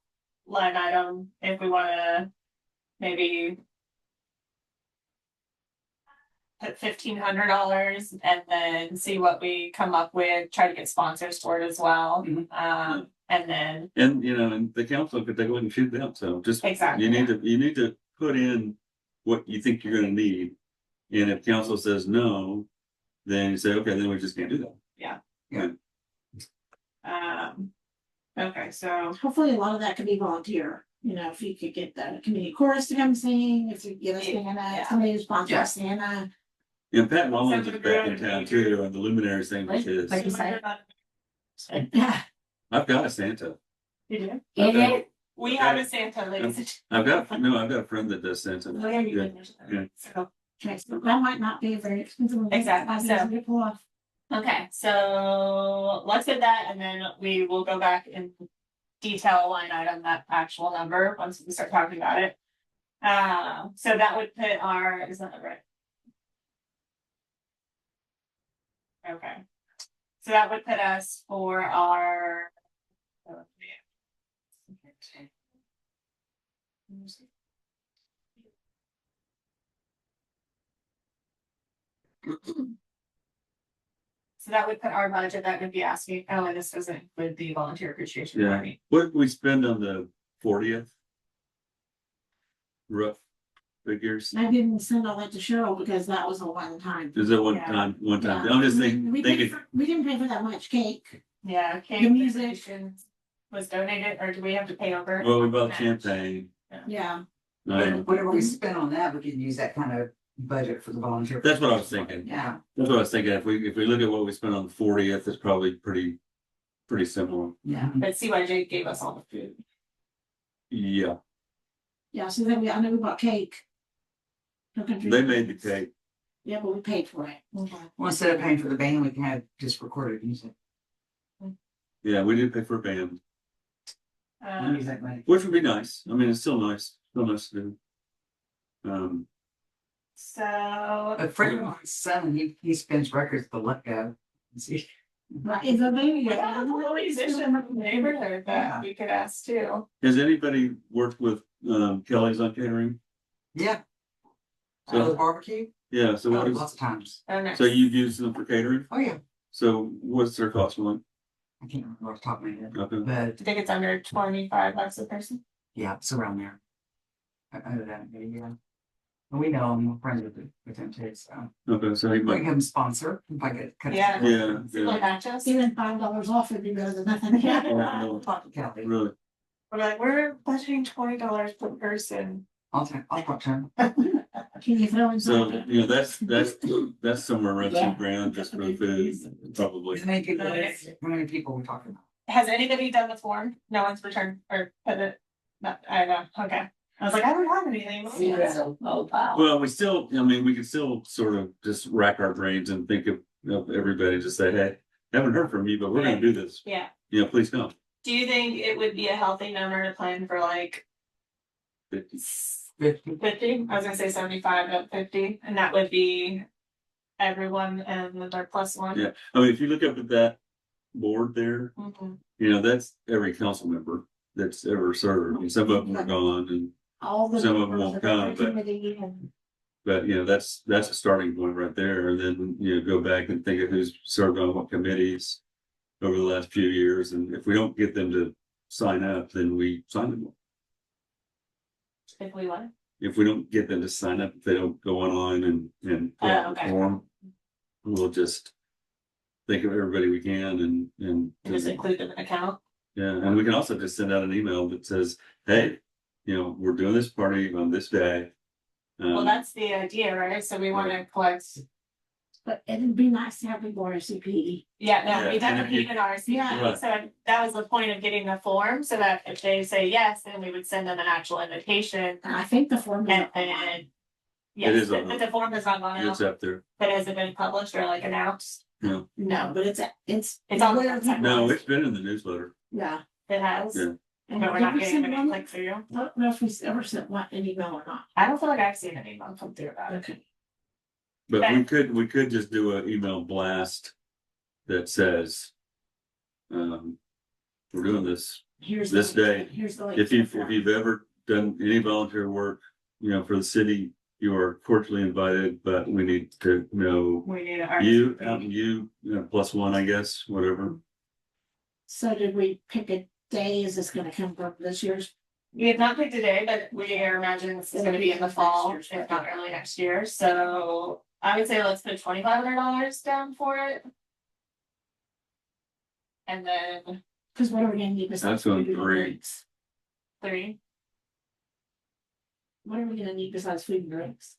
S1: line item. If we wanna maybe put $1,500 and then see what we come up with, try to get sponsors for it as well.
S3: Mhm.
S1: And then,
S3: And, you know, and the council could go and shoot them, so just,
S1: Exactly.
S3: you need to put in what you think you're gonna need. And if council says no, then you say, okay, then we just can't do that.
S1: okay, so,
S4: Hopefully, a lot of that could be volunteer. You know, if you could get the community chorus to come sing, if you get us
S1: Yeah.
S4: Santa, somebody who's
S6: Yeah.
S4: sponsor Santa.
S3: And Pat Mullins
S1: Some
S3: is
S1: of the
S3: back in
S1: good-
S3: town too, and the luminaries thing with his.
S5: Like you say.
S4: Yeah,
S3: I've got a Santa.
S1: you do?
S5: It is,
S1: We have a Santa, ladies.
S3: I've got a friend that does Santa.
S1: Oh, yeah, you
S3: Yeah,
S1: did.
S3: yeah.
S1: So,
S4: okay, so that might not be a very expensive. one.
S1: Exactly,
S4: Might be
S1: so-
S4: easy to pull off.
S1: okay, so let's get that and then we will go back and detail a line item, that actual number, once we start talking about it. So that would put our, is that right? Okay. So that would put us for our. So that would put our budget, that would be asking, oh, and this doesn't include the volunteer appreciation
S3: Yeah.
S1: party.
S3: What did we spend on the 40th? Rough figures.
S4: I didn't send all that to Cheryl because that was a one time.
S3: Is it one
S1: Yeah.
S3: time? One time.
S4: Yeah.
S3: I'm just
S4: We
S3: thinking.
S4: paid for- we didn't pay for that much cake.
S1: Yeah, cake
S4: The music.
S1: donation was donated, or do we have to pay over?
S3: Well, we bought champagne.
S4: Yeah.
S6: Whatever we spend on that, we can use that kind of budget for the volunteer.
S3: That's what I was thinking.
S6: Yeah,
S3: That's what I was thinking. If we look at what we spent on the 40th, it's probably pretty similar.
S6: yeah.
S1: But CYJ gave us all the food.
S3: Yeah,
S4: Yeah, so then I know we bought cake. No country
S3: they made the
S4: Roads.
S3: cake.
S4: Yeah, but we paid for it.
S6: Well, instead of paying for the band, we can have just recorded music.
S3: Yeah, we did pay for a band,
S6: Use that money.
S3: which would be nice. I mean, it's still nice to do.
S1: So,
S6: A friend of mine's son, he spins records at the Let Go. See,
S4: But is a baby.
S1: we have a little musician in the neighborhood that we could ask too.
S3: Has anybody worked with Kelly's on catering?
S6: yeah.
S3: So-
S6: So barbecue,
S3: Yeah, so what is,
S6: lots of times.
S1: Oh, no.
S3: so you've used them for catering?
S6: Oh, yeah.
S3: So what's their cost one?
S6: I can't remember off the top of my head,
S3: Okay.
S6: but
S1: I think it's under $25 a person.
S6: yeah, it's around there. Other than that, yeah. And we know I'm friends with him too, so.
S3: Okay, so he
S6: Bring
S3: might,
S6: him sponsor if I get cut.
S1: Yeah.
S3: yeah,
S1: Like
S3: yeah,
S1: nachos.
S4: Even $5 off would be better than nothing.
S6: I'll talk to Kelly.
S3: really.
S1: We're like, we're budgeting $20 per person.
S6: I'll talk to him.
S4: Can you throw in
S3: So,
S4: something?
S3: you know, that's somewhere around $2,000 just for the food, probably.
S6: How many people we talking about?
S1: Has anybody done the form? No one's returned or put it, not, I know, okay. I was like, I don't have anything.
S5: Oh, wow.
S3: Well, we still, I mean, we can still sort of just rack our brains and think of everybody, just say, hey, haven't heard from you, but we're gonna do this.
S1: Yeah.
S3: You know, please come.
S1: Do you think it would be a healthy number to plan for like
S3: 50.
S1: 50? I was gonna say 75, but 50, and that would be everyone and their plus one.
S3: Yeah. I mean, if you look up at that board there,
S1: Mhm.
S3: you know, that's every council member that's ever served. And some of them are gone and,
S4: All the.
S3: Some of them
S4: members
S3: won't
S4: of
S3: come,
S4: the
S3: but-
S4: committee and-
S3: but you know, that's a starting point right there. And then, you know, go back and think of who's served on what committees over the last few years. And if we don't get them to sign up, then we sign them.
S1: If we want.
S3: If we don't get them to sign up, if they don't go online and fill out the
S1: Okay.
S3: form, we'll just think of everybody we can and
S1: And just include them in an account.
S3: yeah, and we can also just send out an email that says, hey, you know, we're doing this party on this day.
S1: Well, that's the idea, right? So we wanna collect,
S4: But it'd be nice to have people RSVP.
S1: yeah, no,
S3: Yeah,
S1: we
S3: and
S1: definitely
S3: if
S1: need an RSVP.
S4: Yeah.
S3: Right.
S1: So that was the point of getting the form, so that if they say yes, then we would send them an actual invitation.
S4: And I think the form.
S1: And
S4: is
S1: then,
S3: It
S1: yes,
S3: is
S1: but
S3: on
S1: the form has not gone
S3: It's
S1: out,
S3: up there.
S1: but has it been published or like announced?
S4: No, but it's.
S1: It's on the
S4: where
S1: website.
S4: people-
S3: No, it's been in the newsletter.
S4: Yeah.
S1: It has,
S3: Yeah.
S4: And
S1: but we're
S4: did
S1: not
S4: we
S1: getting
S4: send
S1: any
S4: one?
S1: click through.
S4: I don't know if we ever sent one, an email or not.
S1: I don't feel like I've seen an email come through about it.
S4: Okay.
S3: But
S1: Okay.
S3: we could just do an email blast that says, we're doing this.
S4: Here's.
S3: This
S4: the
S3: day,
S4: link. Here's the link.
S3: If
S4: to the
S3: you've,
S4: form.
S3: if you've ever done any volunteer work, you know, for the city, you are cordially invited, but we need to know
S1: We need an RSVP.
S3: you know, plus one, I guess, whatever.
S4: So did we pick a day? Is this gonna come from this year's?
S1: We have not picked a day, but we are imagining this is gonna be in the fall, if not early next year, so I would say let's put $2,500 down for it. And then
S4: Cause what are we gonna need besides?
S3: That's on
S4: food and
S3: 3.
S4: drinks?
S1: 3,
S4: What are we gonna need besides food and drinks?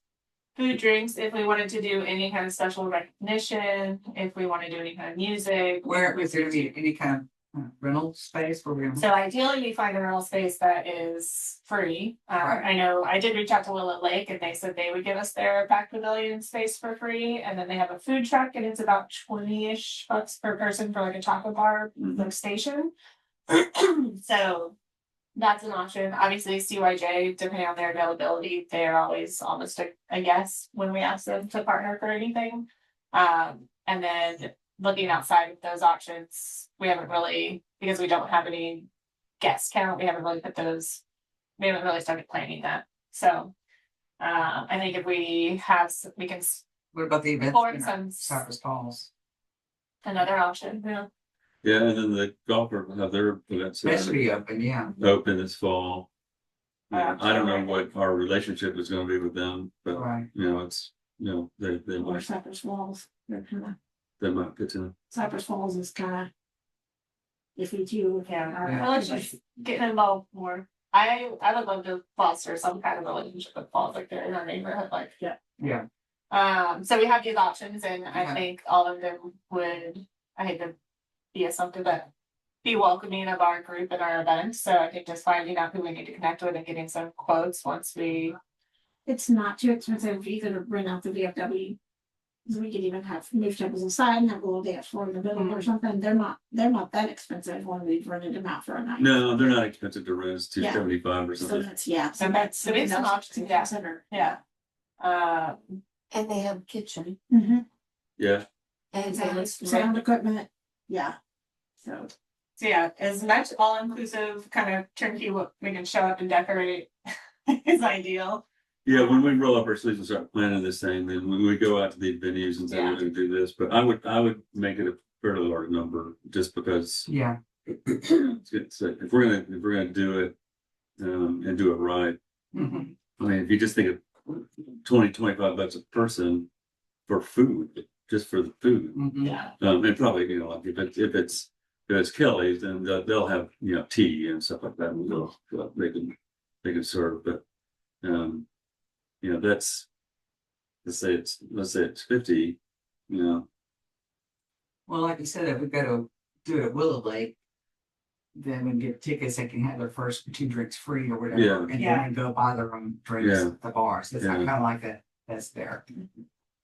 S1: food, drinks, if we wanted to do any kind of special recognition, if we wanna do any kind of music.
S6: Where is there gonna be any kind of rental space where we're gonna?
S1: So ideally, we find a rental space that is free.
S6: Right.
S1: I know I did reach out to Willet Lake and they said they would give us their back pavilion space for free. And then they have a food truck and it's about 20-ish bucks per person for like a taco bar like station. So That's an option. Obviously, CYJ, depending on their availability, they're always almost a yes when we ask them to partner for anything. And then looking outside of those options, we haven't really, because we don't have any guest count, we haven't really we haven't really started planning that. So I think if we have, we can
S6: What about the event?
S1: Or some-
S6: Cypress Falls.
S1: another option, yeah.
S3: Yeah, and then the golfer will have their events
S6: That should be open, yeah.
S3: open this fall. Yeah, I don't know
S1: Sure.
S3: what our relationship is gonna be with them, but
S6: Right.
S3: you know, it's, you know, they
S4: Or
S3: might,
S4: Cypress Falls, they're kinda,
S3: they might get to.
S4: Cypress Falls is kinda. If you do.
S1: Yeah, well, let's just get involved more. I would love to foster some kind of relationship with Falls, like they're in our neighborhood, like.
S6: Yeah.
S1: So we have these options and I
S6: Yeah.
S1: think all of them would, I hate to be assumptive, but be welcoming of our group and our event. So I think just finding out who we need to connect with and getting some quotes once we,
S4: It's not too expensive either to rent out the VFW. 'Cause we could even have move tables inside and have a little dance floor in the middle or something. They're not that expensive when we've rented them out for a night.
S3: No, they're not expensive to rent. It's
S4: Yeah.
S3: $275 or
S4: So
S3: something.
S4: that's, yeah.
S1: So that's- so it's an option, yeah.
S4: Consider.
S1: yeah.
S2: And they have a kitchen
S4: Mhm.
S3: Yeah,
S2: and
S4: Sound equipment, yeah. So,
S1: So yeah, as much all inclusive kind of turnkey, what we can show up and decorate is ideal.
S3: yeah. When we roll up our sleeves and start planning this thing, then when we go out to the venues and say
S1: Yeah.
S3: we're gonna do this, but I would make it a fairly large number just because
S6: Yeah,
S3: if we're gonna do it, and do it right.
S6: Mhm.
S3: I mean, if you just think of $20-25 a person for food, just for the food.
S6: Mhm.
S1: Yeah.
S3: And probably, you know, like if it's Kelly's, then they'll have, you know, tea and stuff like that. And they can serve, but, you know, that's, let's say it's 50, you know,
S6: Well, like you said, if we go to do it at Willow Lake, then we can get tickets, they can have their first 2 drinks free or whatever,
S3: Yeah.
S6: and
S1: Yeah.
S6: then go buy their own drinks
S3: Yeah.
S6: at the bar. So it's
S3: Yeah.
S6: kind of like that's there.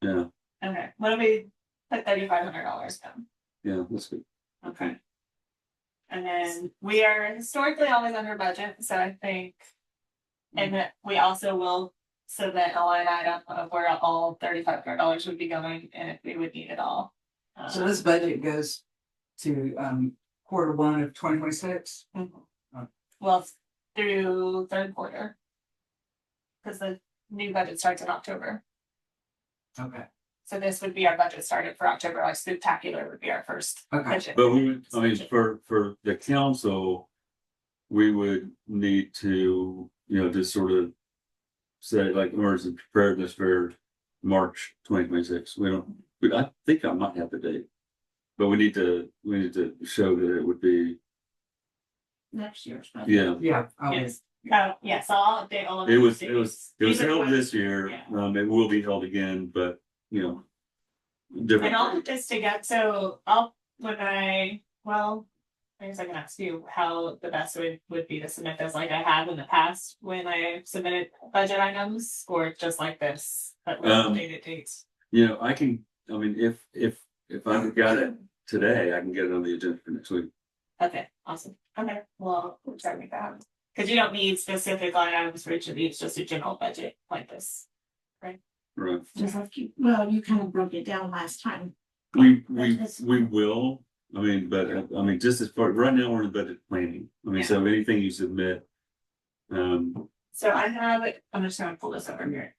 S3: yeah,
S1: Okay, what do we put $3,500 down?
S3: yeah, that's good.
S1: Okay. And then we are historically always under budget, so I think. And that we also will submit a line item of where all $3,500 would be going and if we would need it all.
S6: So this budget goes to Q1 of 2026.
S1: Well, through third quarter. Cause the new budget starts in October,
S6: Okay.
S1: so this would be our budget started for October, like spectacular would be our first
S6: Okay.
S1: budget.
S3: But I mean, for the council, we would need to, you know, just sort of say like emergency preparedness for March 2026. I think I might have the date. But we need to show that it would be,
S4: next year's. budget.
S3: yeah,
S6: Yeah.
S1: Yes, yes, I'll update all of.
S3: it was,
S1: these
S3: it was,
S1: dates.
S3: it was
S1: These are
S3: held
S1: ones-
S3: this year.
S1: Yeah.
S3: It will be held again, but, you know.
S1: And
S3: Different.
S1: I'll put this together, so I guess I can ask you how the best would be to submit this like I have in the past when I submitted budget items, or just like this, but with updated dates.
S3: You know, I mean, if I've got it today, I can get it on the agenda for next week.
S1: Okay, awesome, okay, well, we'll try to make that happen. Cause you don't need specific line items for each of these, just a general budget like this.
S3: Right.
S4: Just like you kind of broke it down last time.
S3: We
S4: That's-
S3: will, I mean, but I mean, just as far, right now, we're in budget planning. I mean, so anything you submit.
S1: So I have, I'm just gonna pull this over here.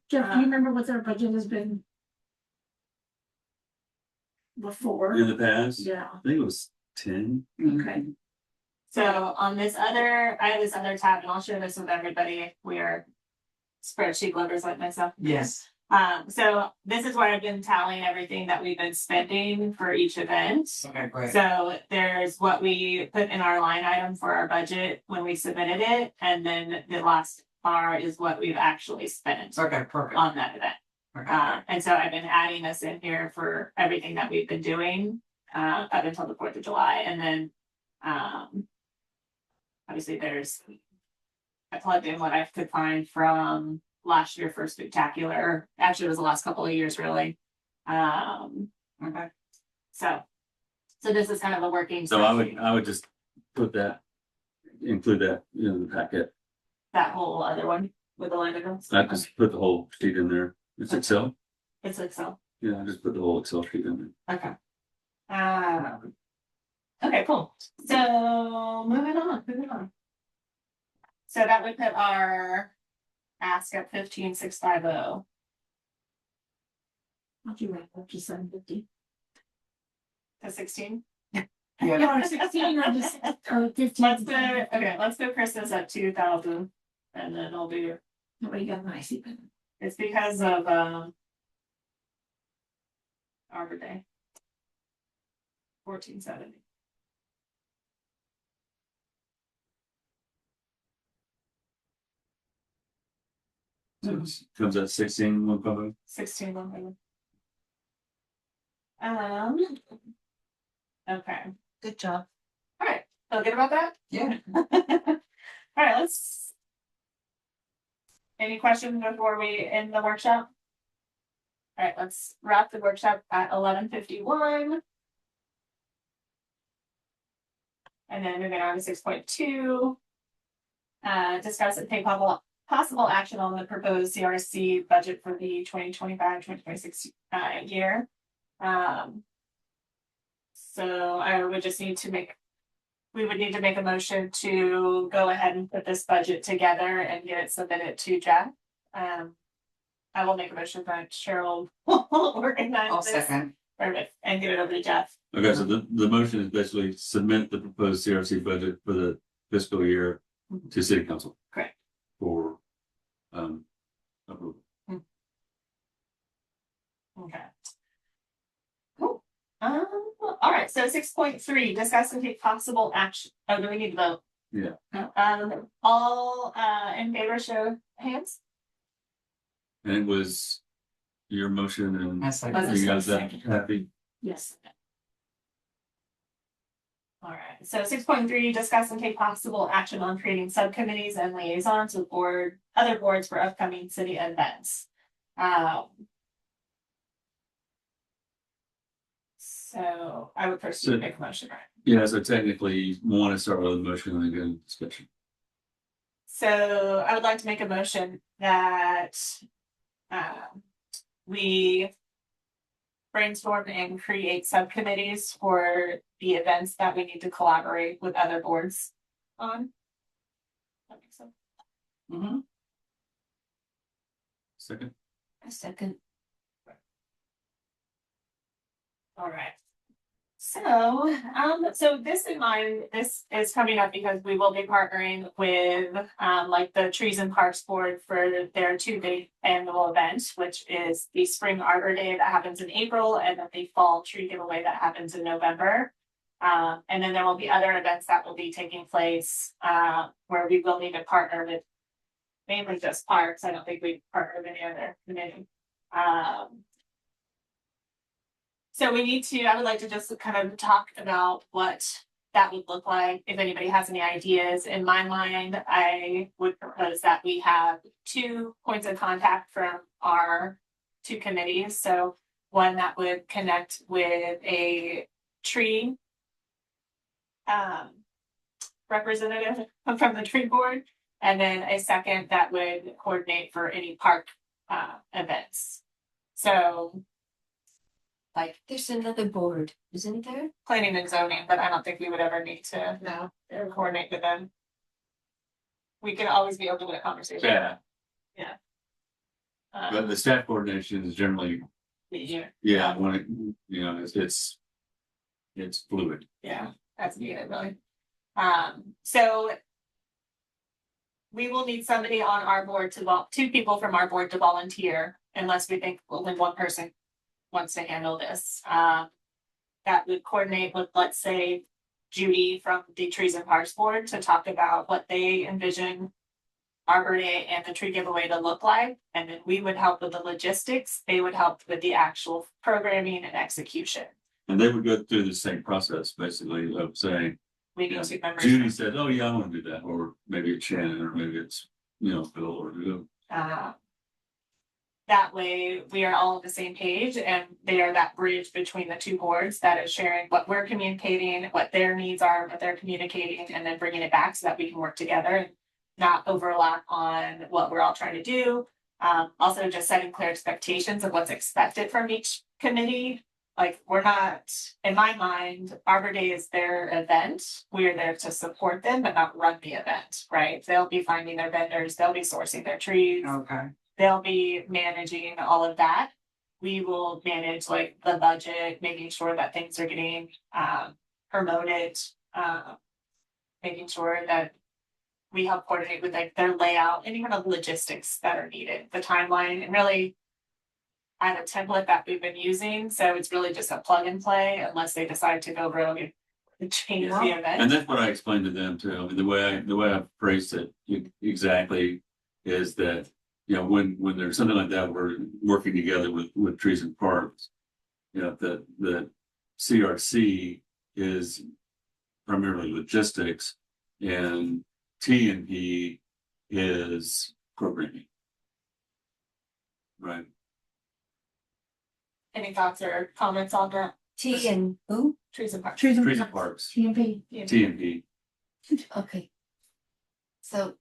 S4: Jeff, do you remember what their budget has been? Before?
S3: In the past,
S4: Yeah,
S3: I think it was 10.
S4: okay.
S1: So on this other, I have this other tab and I'll share this with everybody. We are spreadsheet lovers like myself.
S6: Yes.
S1: So this is where I've been tallying everything that we've been spending for each event.
S6: Okay, great.
S1: So there's what we put in our line item for our budget when we submitted it. And then the last bar is what we've actually spent
S6: Okay, perfect.
S1: on that event.
S6: Okay.
S1: And so I've been adding this in here for everything that we've been doing, up until the 4th of July, and then, obviously I plugged in what I could find from last year for spectacular, actually it was the last couple of years really.
S6: Okay.
S1: So this is kind of a working.
S3: So
S1: spreadsheet.
S3: I would just put that include that in the packet.
S1: That whole other one with the line items.
S3: I just put the whole sheet in there. It's Excel.
S1: It's Excel.
S3: Yeah, I just put the whole Excel sheet in there.
S1: Okay. Okay, cool. So moving on. So that would put our ask at 15,650.
S4: How'd you wrap up to 750?
S1: To 16.
S4: Yeah, or 16 or just, or 15.
S1: Let's go Christmas at 2,000. And then I'll do,
S4: That way you got an icy pen.
S1: it's because of Arbor Day. 1470.
S3: So it comes at 16, 150.
S1: 16. Okay,
S2: Good job.
S1: all right, feel good about that?
S6: Yeah.
S1: All right, let's. Any questions before we end the workshop? All right, let's wrap the workshop at 11:51. And then moving on to 6.2. Discuss and take possible action on the proposed CRC budget for the 2025-2026 year. So I would just need to we would need to make a motion to go ahead and put this budget together and get it submitted to Jeff. I will make a motion that Cheryl will organize
S6: I'll
S1: this.
S6: second.
S1: Perfect, and get it over to Jeff.
S3: Okay, so the motion is basically submit the proposed CRC budget for the fiscal year to city council.
S1: Correct.
S3: For approval.
S1: Okay. Cool. All right, so 6.3, discuss and take possible action. Oh, do we need to vote?
S3: Yeah.
S1: All in favor, show hands.
S3: And it was your motion and
S6: That's like.
S3: you guys that happy?
S4: Yes.
S1: All right, so 6.3, discuss and take possible action on creating subcommittees and liaisons with other boards for upcoming city events. So I would first
S3: So-
S1: make a motion, right?
S3: Yeah, so technically you want to start with a motion and then go into discussion.
S1: So I would like to make a motion that we brainstorm and create subcommittees for the events that we need to collaborate with other boards on. That makes sense.
S6: Mhm.
S3: Second.
S2: A second.
S1: All right. So this in mind, this is coming up because we will be partnering with like the Trees and Parks Board for their 2-day annual event, which is the Spring Arbor Day that happens in April and then the Fall Tree Giveaway that happens in November. And then there will be other events that will be taking place where we will need to partner with mainly just parks. I don't think we partner with any other committee. So I would like to just kind of talk about what that would look like. If anybody has any ideas, in my mind, I would propose that we have 2 points of contact from our 2 committees. So one that would connect with a tree representative from the tree board, and then a second that would coordinate for any park events. So like
S2: There's another board, isn't there?
S1: planning and zoning, but I don't think we would ever need to
S2: No.
S1: coordinate with them. We can always be open to a conversation.
S3: Yeah, but the staff coordination is generally,
S1: Yeah,
S3: when it, it's fluid.
S1: yeah, that's needed really. So we will need somebody on our board 2 people from our board to volunteer, unless we think only one person wants to handle this. That would coordinate with, let's say, Judy from the Trees and Parks Board to talk about what they envision Arbor Day and the tree giveaway to look like. And then we would help with the logistics. They would help with the actual programming and execution.
S3: And they would go through the same process, basically, of saying,
S1: We need 2 members.
S3: Judy said, oh, yeah, I want to do that, or maybe it's Shannon, or maybe it's, Phil, or who.
S1: that way we are all on the same page and they are that bridge between the two boards that is sharing what we're communicating, what their needs are, what they're communicating, and then bringing it back so that we can work together and not overlap on what we're all trying to do. Also just setting clear expectations of what's expected from each committee. Like, we're not, in my mind, Arbor Day is their event. We are there to support them, but not run the event, right? They'll be finding their vendors, they'll be sourcing their trees,
S6: Okay,
S1: they'll be managing all of that. We will manage like the budget, making sure that things are getting promoted, making sure that we help coordinate with like their layout, any kind of logistics that are needed, the timeline, and really I have a template that we've been using, so it's really just a plug and play unless they decide to go rogue and change the
S3: And
S1: event.
S3: that's what I explained to them too. I mean, the way I phrased it exactly is that, you know, when there's something like that, we're working together with Trees and Parks. You know, the CRC is primarily logistics and T&P is programming. Right.
S1: Any thoughts or comments on that?
S2: T and who?
S1: Trees and Parks.
S4: Trees
S3: Trees
S4: and
S3: and Parks,
S4: TMP.
S3: T&P.
S2: Okay. So,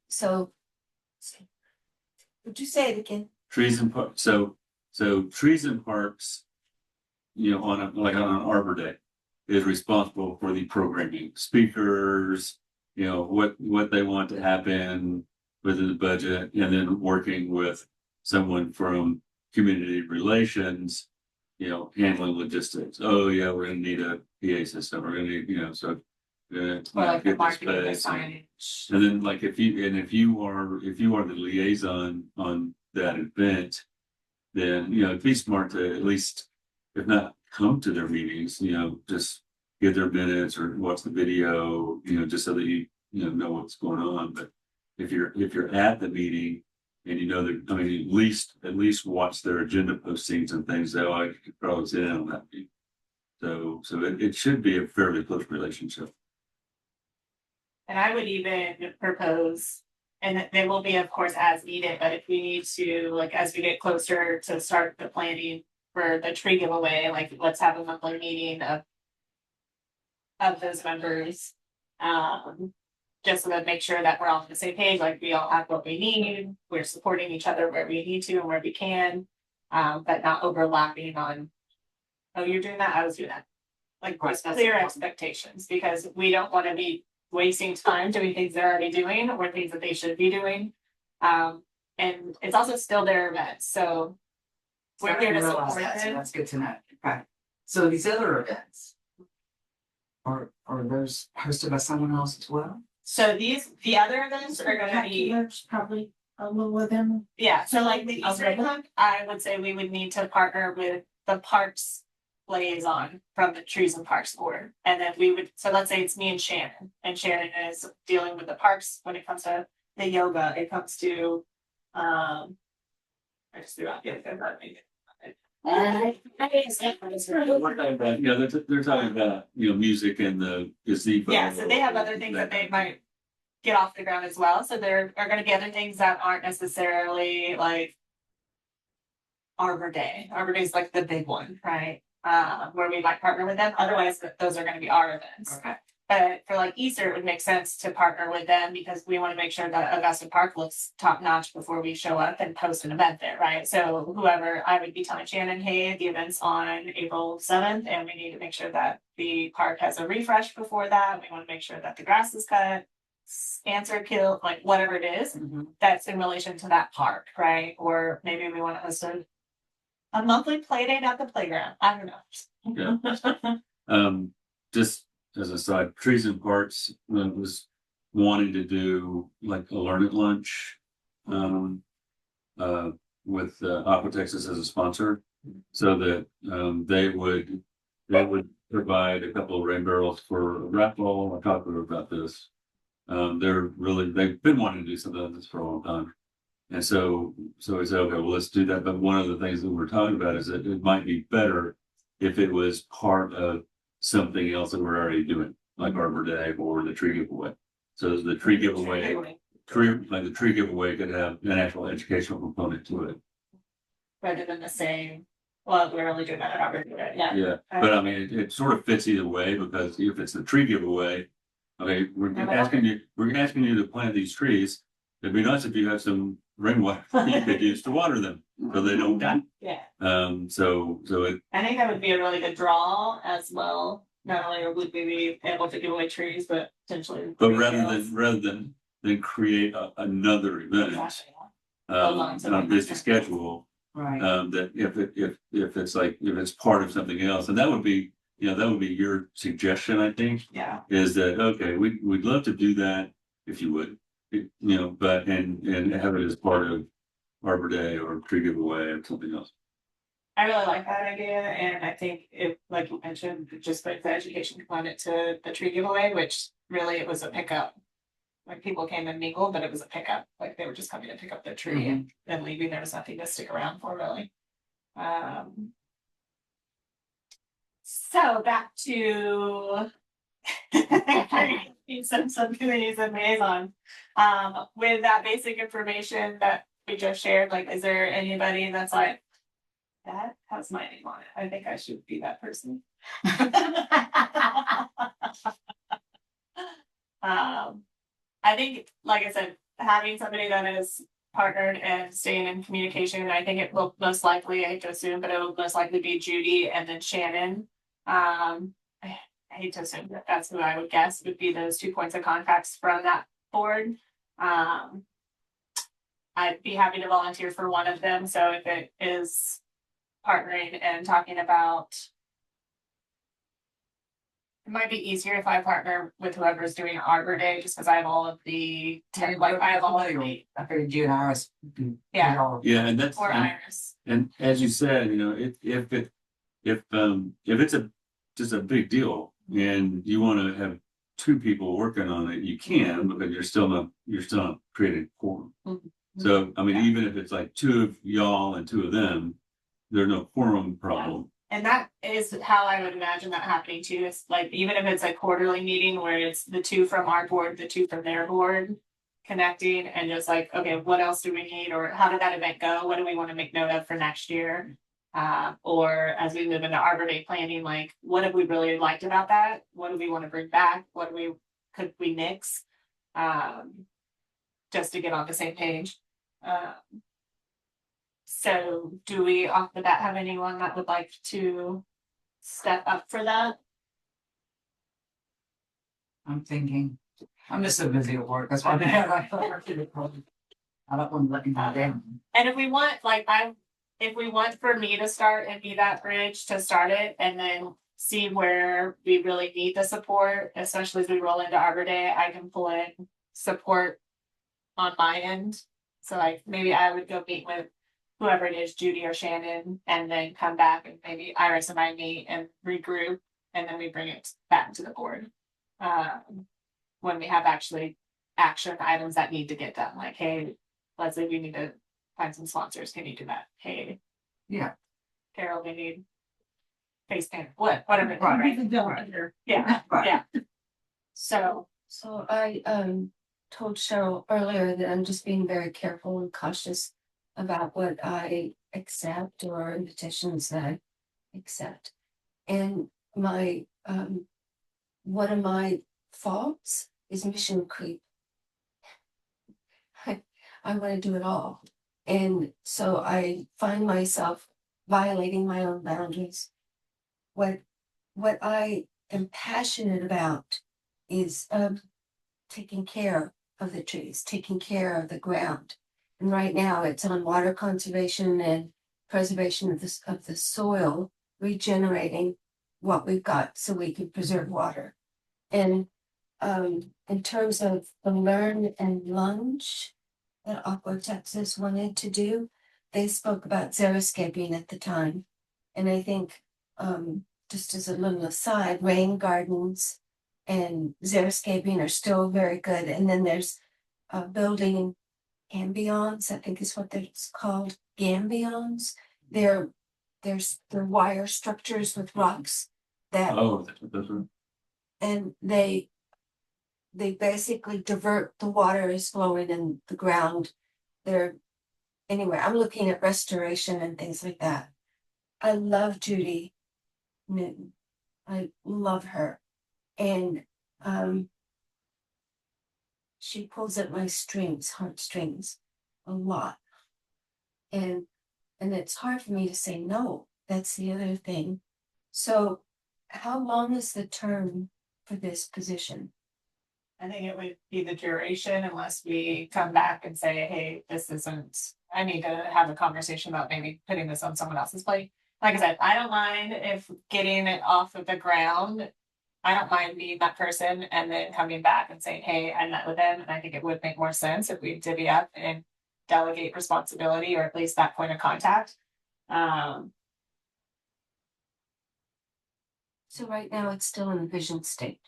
S2: would you say it again?
S3: Trees and Parks, so Trees and Parks, you know, on an Arbor Day, is responsible for the programming, speakers, you know, what they want to happen within the budget, and then working with someone from community relations, you know, handling logistics. Oh yeah, we're gonna need a PA system, we're gonna need, you know, so.
S1: Or like the
S3: get this
S1: marketing, the
S3: space and-
S1: signage.
S3: And then like if you are the liaison on that event, then, you know, it'd be smart to at least, if not come to their meetings, you know, just get their minutes or watch the video, you know, just so that you know what's going on. But if you're at the meeting and you know that, I mean, at least watch their agenda postings and things, that I could probably sit in on that meeting. So it should be a fairly close relationship.
S1: And I would even propose, and they will be, of course, as needed, but if we need to, like, as we get closer to start the planning for the tree giveaway, like, let's have a monthly meeting of those members. Just to make sure that we're all on the same page, like, we all have what we need, we're supporting each other where we need to and where we can, but not overlapping on, oh, you're doing that, I was doing that. Like,
S6: Right, that's
S1: clear
S6: important.
S1: expectations, because we don't want to be wasting time doing things they're already doing or things that they should be doing. And it's also still their event, so
S6: So
S1: we're
S6: I
S1: here to
S6: didn't realize
S1: support
S6: that, so
S1: them.
S6: that's good to know. Okay. So these other events are those hosted by someone else as well?
S1: So the other events are gonna be,
S4: There's probably a little with them.
S1: yeah, so like the
S4: Okay.
S1: Easter hunt, I would say we would need to partner with the parks liaison from the Trees and Parks Board. And then we would, so let's say it's me and Shannon is dealing with the parks when it comes to the yoga, it comes to, I just threw out the other thing.
S3: You know, they're talking about, you know, music and the gazebo.
S1: Yeah, so they have other things that they might get off the ground as well, so there are gonna be other things that aren't necessarily like Arbor Day. Arbor Day is like the big one, right? Where we might partner with them, otherwise those are gonna be our events.
S6: Okay.
S1: But for like Easter, it would make sense to partner with them because we wanna make sure that Augusta Park looks top notch before we show up and post an event there, right? So whoever, I would be telling Shannon, hey, the event's on April 7th, and we need to make sure that the park has a refresh before that. We wanna make sure that the grass is cut, answer kill, like whatever it is,
S6: Mhm.
S1: that's in relation to that park, right? Or maybe we wanna host a monthly play date at the playground. I don't know.
S3: Just as a side, Trees and Parks was wanting to do like a learn it lunch. With Aqua Texas as a sponsor, so that they would provide a couple of rain barrels for a raffle. I talked to her about this. They've been wanting to do something like this for a long time. And so we said, okay, well, let's do that. But one of the things that we're talking about is that it might be better if it was part of something else that we're already doing, like Arbor Day or the tree giveaway. So the tree giveaway, the tree giveaway could have an actual educational component to it.
S1: rather than the same, well, we're only doing that at Arbor Day, yeah.
S3: Yeah, but I mean, it sort of fits either way, because if it's the tree giveaway, okay, we're asking you to plant these trees. It'd be nice if you had some rainwater you could use to water them, so they don't die.
S1: Yeah,
S3: So it,
S1: I think that would be a really good draw as well. Not only would we be able to give away trees, but potentially.
S3: but
S1: retails.
S3: rather than create another event,
S1: Exactly, yeah.
S3: on a busy schedule,
S6: Right.
S3: that if it's like, if it's part of something else, and that would be, that would be your suggestion, I think,
S1: Yeah,
S3: is that, okay, we'd love to do that if you would, but, and have it as part of Arbor Day or tree giveaway or something else.
S1: I really like that idea, and I think if, like you mentioned, just like the education component to the tree giveaway, which really it was a pickup. Like people came and mingled, but it was a pickup, like they were just coming to pick up their tree and leaving, there was nothing to stick around for really. So back to some committees and liaisons. With that basic information that we just shared, like, is there anybody that's like, that has my name on it, I think I should be that person? I think, like I said, having somebody that is partnered and staying in communication, I think it will most likely, I hate to assume, but it will most likely be Judy and then Shannon. I hate to assume that that's who I would guess would be those 2 points of contacts from that board. I'd be happy to volunteer for one of them, so if it is partnering and talking about, it might be easier if I partner with whoever's doing Arbor Day, just because I have all of the, like, I have all of the,
S6: I figured you and Iris.
S1: Yeah.
S3: Yeah, and that's,
S1: or Iris.
S3: and as you said, if it's just a big deal and you want to have 2 people working on it, you can, because you're still not creating quorum.
S1: Mhm.
S3: So, I mean,
S1: Yeah.
S3: even if it's like 2 of y'all and 2 of them, there's no quorum problem.
S1: And that is how I would imagine that happening too, is like, even if it's a quarterly meeting where it's the 2 from our board, the 2 from their board. Connecting and just like, okay, what else do we need, or how did that event go? What do we want to make note of for next year? Or as we move into Arbor Day planning, like, what have we really liked about that? What do we want to bring back? What could we nix? Just to get on the same page. So do we off the bat have anyone that would like to step up for that?
S6: I'm thinking, I'm just so busy at work, that's why I don't want to let you down.
S1: And if we want, like, if we want for me to start and be that bridge to start it and then see where we really need the support, especially as we roll into Arbor Day, I can pull in support on my end. So like, maybe I would go meet with whoever it is, Judy or Shannon, and then come back and maybe Iris and I meet and regroup, and then we bring it back to the board. When we have actually action items that need to get done, like, hey, Leslie, we need to find some sponsors, can you do that? Hey,
S6: Yeah.
S1: Carol, we need face paint, whatever.
S6: Right.
S1: Yeah,
S6: Right.
S1: yeah. So,
S2: I told Cheryl earlier that I'm just being very careful and cautious about what I accept or invitations that I accept. And my one of my faults is mission creep. I want to do it all. And so I find myself violating my own boundaries. What I am passionate about is taking care of the trees, taking care of the ground. And right now it's on water conservation and preservation of the soil, regenerating what we've got so we can preserve water. And in terms of the Learn and Lunge that Aqua Texas wanted to do, they spoke about xeriscaping at the time. And I think, just as a little aside, rain gardens and xeriscaping are still very good. And then there's building ambions, I think is what they're called, gambions. They're wire structures with rocks that,
S3: Oh, that's what those are.
S2: and they basically divert the water is flowing in the ground. They're anyway, I'm looking at restoration and things like that. I love Judy Newton. I love her. And she pulls at my heartstrings a lot. And it's hard for me to say no. That's the other thing. So how long is the term for this position?
S1: I think it would be the duration unless we come back and say, hey, this isn't, I need to have a conversation about maybe putting this on someone else's plate. Like I said, I don't mind if getting it off of the ground. I don't mind being that person and then coming back and saying, hey, I met with them, and I think it would make more sense if we divvy up and delegate responsibility, or at least that point of contact.
S2: So right now it's still in a vision state.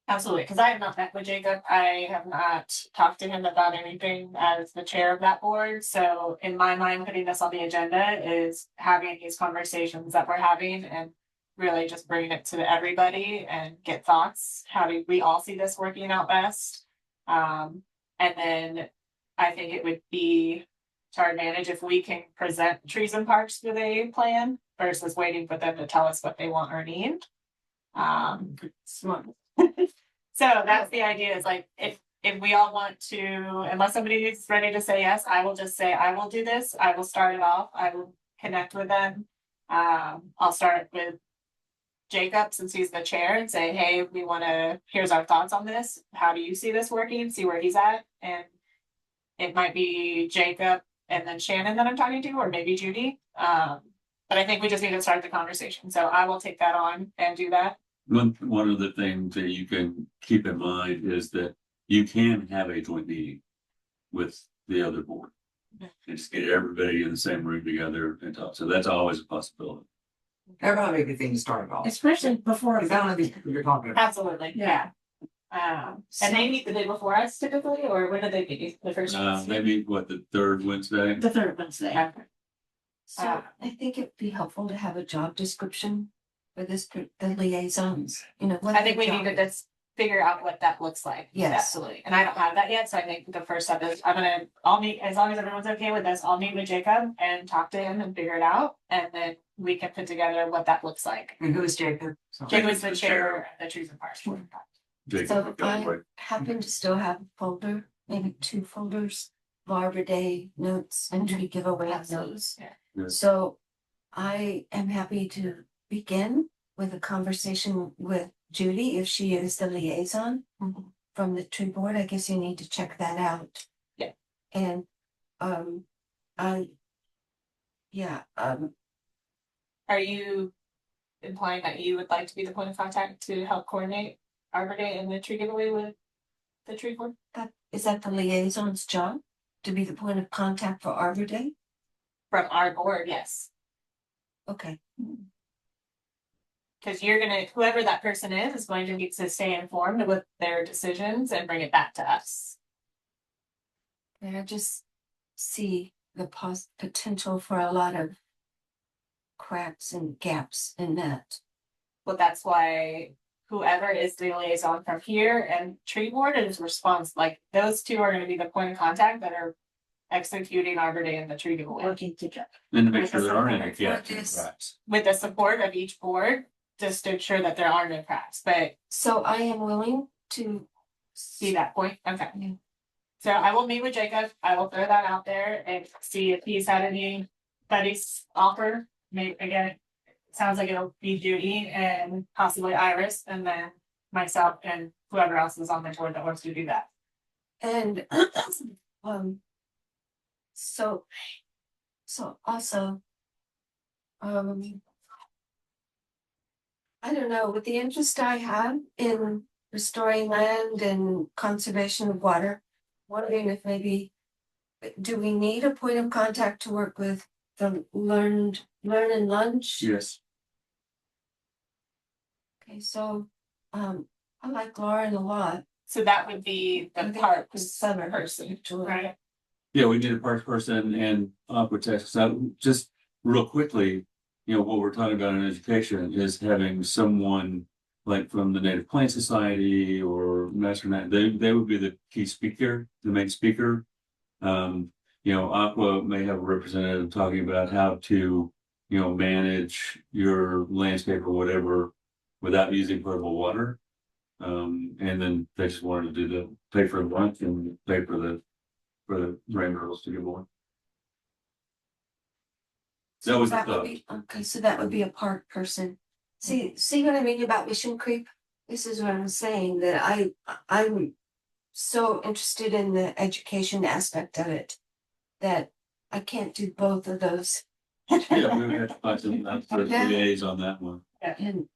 S1: Absolutely, because I have not met with Jacob. I have not talked to him about anything as the chair of that board. So in my mind, putting this on the agenda is having these conversations that we're having and really just bringing it to everybody and get thoughts. How do we all see this working out best? And then I think it would be to our advantage if we can present trees and parks with a plan versus waiting for them to tell us what they want or need.
S2: Smart.
S1: So that's the idea, is like, if we all want to, unless somebody is ready to say yes, I will just say, I will do this. I will start it off. I will connect with them. I'll start with Jacob, since he's the chair, and say, hey, here's our thoughts on this. How do you see this working? See where he's at. And it might be Jacob and then Shannon that I'm talking to, or maybe Judy. But I think we just need to start the conversation. So I will take that on and do that.
S3: One of the things that you can keep in mind is that you can have a joint meeting with the other board. And just get everybody in the same room together and talk. So that's always a possibility.
S6: That probably a good thing to start off.
S4: Especially before.
S6: Because I don't know these people you're talking about.
S1: Absolutely, yeah. And they meet the day before us typically, or when do they meet? The first Wednesday?
S3: Maybe the third Wednesday?
S4: The third Wednesday.
S1: Yeah.
S2: So I think it'd be helpful to have a job description for the liaisons, what
S1: I think we
S2: the
S1: need to
S2: job-
S1: just figure out what that looks like.
S2: Yes.
S1: Absolutely. And I don't have that yet, so I think the first step is I'll meet, as long as everyone's okay with this, I'll meet with Jacob and talk to him and figure it out. And then we can put together what that looks like.
S6: And who is Jacob? So-
S1: Jacob is the chair of the Trees and Parks Board.
S3: Jacob,
S2: So
S3: go
S2: I
S3: away.
S2: happen to still have a folder, maybe 2 folders, Arbor Day notes and tree giveaway notes.
S1: Yeah.
S3: Yes.
S2: So I am happy to begin with a conversation with Judy, if she is the liaison from the tree board. I guess you need to check that out.
S1: Yeah.
S2: And
S1: Are you implying that you would like to be the point of contact to help coordinate Arbor Day and the tree giveaway with the tree board?
S2: is that the liaison's job? To be the point of contact for Arbor Day?
S1: From our board, yes.
S2: Okay.
S1: Because whoever that person is going to need to stay informed with their decisions and bring it back to us.
S2: And I just see the potential for a lot of cracks and gaps in that.
S1: But that's why whoever is the liaison from here and tree board is responsible. Like, those two are gonna be the point of contact that are executing Arbor Day and the tree giveaway.
S4: Working together.
S3: And to make sure there aren't any
S2: For
S3: gaps in
S2: this-
S3: cracks.
S1: With the support of each board, just to ensure that there are no cracks, but
S2: So I am willing to
S1: see that point, okay. So I will meet with Jacob, I will throw that out there and see if he's had anybody's offer. Maybe, again, it sounds like it'll be Judy and possibly Iris, and then myself and whoever else is on the board that wants to do that.
S2: And so also I don't know, with the interest I have in restoring land and conservation of water, wondering if maybe do we need a point of contact to work with the Learn and Lunch?
S3: Yes.
S2: Okay, so I like Lauren a lot.
S1: So that would be
S2: I
S1: the
S2: think
S1: parks
S2: it's summer,
S1: person,
S2: actually.
S1: right?
S3: Yeah, we did a parks person and aqua tech. So just real quickly, what we're talking about in education is having someone like from the Native Plant Society or Master Nat, they would be the key speaker, the main speaker. you know, Aqua may have a representative talking about how to, you know, manage your landscape or whatever without using potable water. And then they just wanted to do the pay for lunch and pay for the rain girls to get more. That was the
S2: That would
S3: thought.
S2: be, okay, so that would be a park person. See what I mean about Mission Creek? This is what I'm saying, that I'm so interested in the education aspect of it. That I can't do both of those.
S3: Yeah, we would have to find some
S2: Yeah.
S3: liaise on that one.
S2: And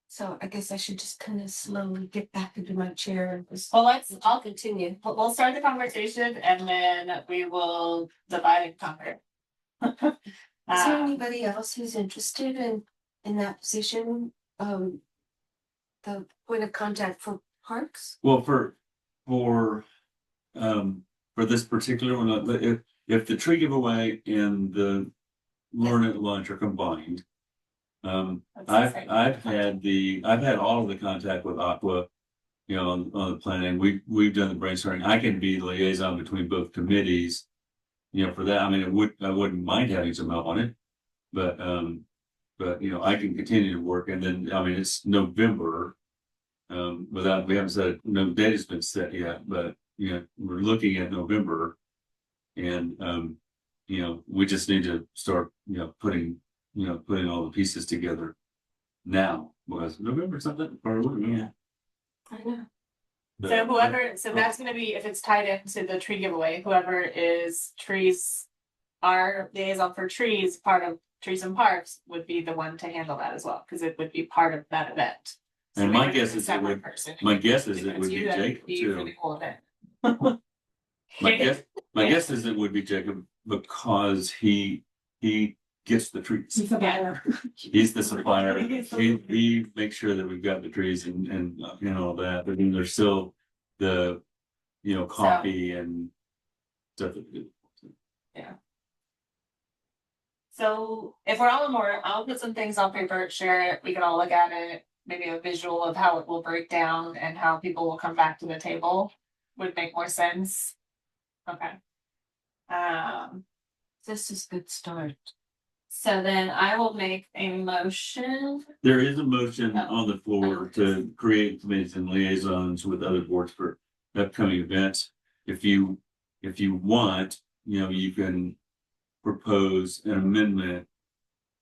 S2: so I guess I should just kind of slowly get back into my chair and just.
S1: Well,
S2: I'll continue.
S1: we'll start the conversation and then we will divide and conquer.
S2: Is there
S1: Uh,
S2: anybody else who's interested in that position? The point of contact for parks?
S3: Well, for this particular one, if the tree giveaway and the learn at lunch are combined.
S1: that's the
S3: I've
S1: same.
S3: I've had all of the contact with Aqua, you know, on the planning. We've done the brainstorming. I can be the liaison between both committees. You know, for that, I mean, I wouldn't mind having some help on it, but you know, I can continue to work, and then I mean, it's November. We haven't said no date has been set yet, but you know, we're looking at November, and you know, we just need to start, you know, putting all the pieces together now, because November something or yeah.
S2: I know.
S1: So that's gonna be, if it's tied into the tree giveaway, whoever is trees. Our liaison for trees, part of Trees and Parks would be the one to handle that as well, because it would be part of that event. So
S3: And
S1: we
S3: my
S1: would
S3: guess
S1: have a
S3: is it
S1: separate
S3: would-
S1: person.
S3: My guess is
S1: If
S3: it
S1: it's
S3: would be
S1: you, that would
S3: Jacob
S1: be for
S3: too.
S1: the whole event.
S3: My guess is it would be Jacob because he gets the trees.
S4: He's a buyer.
S3: He's the supplier. He makes sure that we've got the trees and you know, all that, but then there's still the, you know, coffee and stuff.
S1: So if we're all on board, I'll put some things on paper, share it, we can all look at it, maybe a visual of how it will break down and how people will come back to the table. Would make more sense. Okay.
S2: This is a good start.
S1: So then I will make a motion.
S3: There is a motion
S1: Oh.
S3: on the floor to create committees and liaisons with other boards for upcoming events. If you want, you know, you can propose an amendment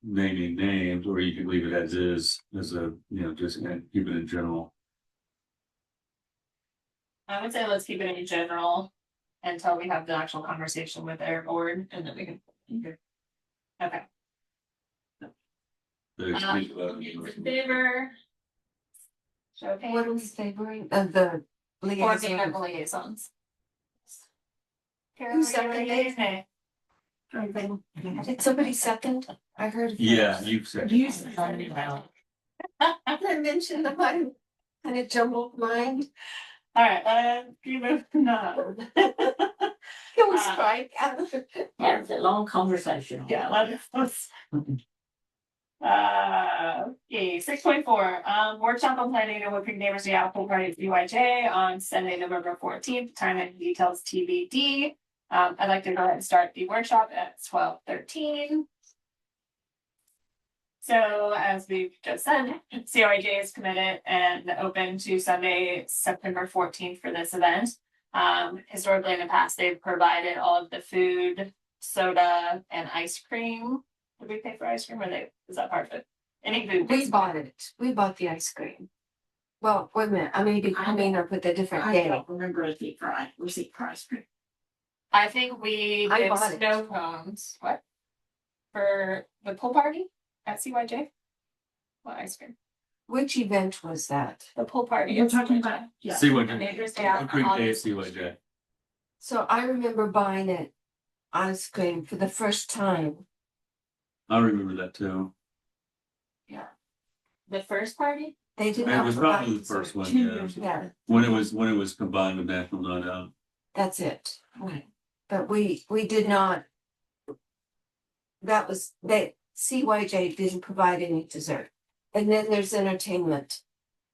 S3: naming names, or you can leave it as is, as a, you know, just keep it in general.
S1: I would say let's keep it in general until we have the actual conversation with their board and then we can. Okay. In favor? Show of
S2: What
S1: hands.
S2: was favoring of the
S1: Coordinating
S2: liaison?
S1: the liaisons.
S2: Who seconded?
S1: Nay.
S2: Did somebody second? I heard. it
S3: Yeah,
S2: first.
S3: you said.
S4: You
S2: I mentioned that my kind of jumbled mind.
S1: Alright, you move, no.
S2: It was fine.
S5: Yeah, it's a long conversation.
S1: Yeah, let's. Okay, 6.4, workshop on planning and Woodpeak Neighbors Day Apple Party at UIJ on Sunday, November 14th, time and details TBD. I'd like to go ahead and start the workshop at 12:13. So as we've just said, COIJ is committed and open to Sunday, September 14th for this event. Historically in the past, they've provided all of the food, soda, and ice cream. Did we pay for ice cream or is that part of it? Any food?
S2: We bought it. We bought the ice cream. Well, wait a minute, I may be coming up with a different
S4: I
S2: day.
S4: don't remember if he cried, receipt price.
S1: I think we
S2: I
S1: did
S2: bought it.
S1: snow cones. What? For the pool party at CYJ? What ice cream?
S2: Which event was that?
S1: The pool party.
S4: You're
S1: at
S4: talking
S1: CYJ.
S4: about, yeah.
S3: See what.
S1: Neighbors Day out
S3: Creek
S1: on
S3: Day at
S1: August-
S3: CYJ.
S2: So I remember buying it ice cream for the first time.
S3: I remember that too.
S1: The first party?
S2: They did
S3: It
S2: not
S3: was
S2: provide
S3: probably the first one,
S4: 2
S3: yeah.
S4: years ago.
S2: Yeah,
S3: When it was combined with National Night Out.
S2: that's it. Right. But we did not. That was, CYJ didn't provide any dessert. And then there's entertainment.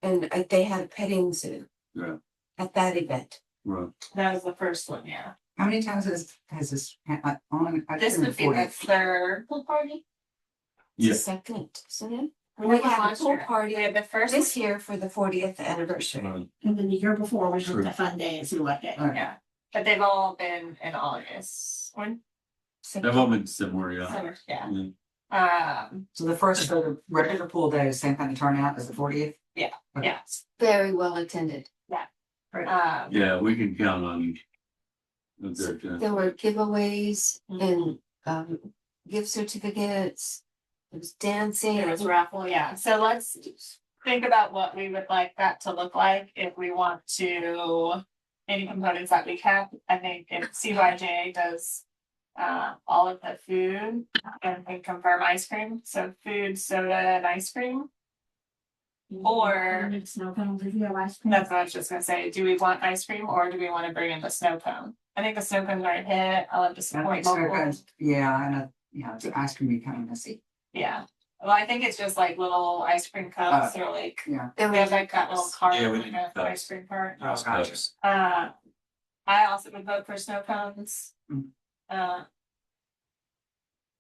S2: And they had a petting zoo.
S3: Yeah.
S2: At that event.
S3: Right.
S1: That was the first one, yeah.
S6: How many times has this on? I
S1: This
S6: couldn't
S1: would be
S6: afford
S1: the
S6: it.
S1: third pool party.
S2: It's
S3: Yeah.
S2: the second, isn't it?
S1: We
S2: We
S1: had one
S2: had a
S1: last
S2: pool
S1: year.
S2: party
S1: We had the first
S2: this year for the 40th anniversary.
S3: Right.
S4: And then the year before was just
S3: True.
S4: a fun day and see what day.
S1: one, yeah, but they've all been in August. When?
S3: They've all been similar, yeah.
S1: Summer, yeah.
S3: Yeah.
S6: So the first, so the regular pool day is same kind of turnout as the 40th?
S1: Yeah.
S2: Very well attended.
S3: Yeah, we can count on.
S2: There were giveaways and gift certificates. There was dancing.
S1: It was raffle, yeah, so let's think about what we would like that to look like if we want to. Any components that we kept, I think if CYJ does. All of the food and we confirm ice cream, so food, soda and ice cream. Or-
S4: Snow cones if you have ice cream.
S1: That's what I was just gonna say, do we want ice cream or do we wanna bring in the snow cone? I think the snow cones are a hit, I love to
S6: I
S1: support
S6: think so,
S1: local,
S6: guys. Yeah, and the ice cream be kind of messy.
S1: yeah. Well, I think it's just like little ice cream cups or like,
S6: Yeah.
S2: There
S1: we have
S2: was
S1: like that little cart,
S3: Yeah, we
S1: like
S3: need
S1: a
S3: cups.
S1: ice cream cart.
S6: Oh, gotcha.
S1: I also would vote for snow cones.
S6: Mm.
S1: Uh,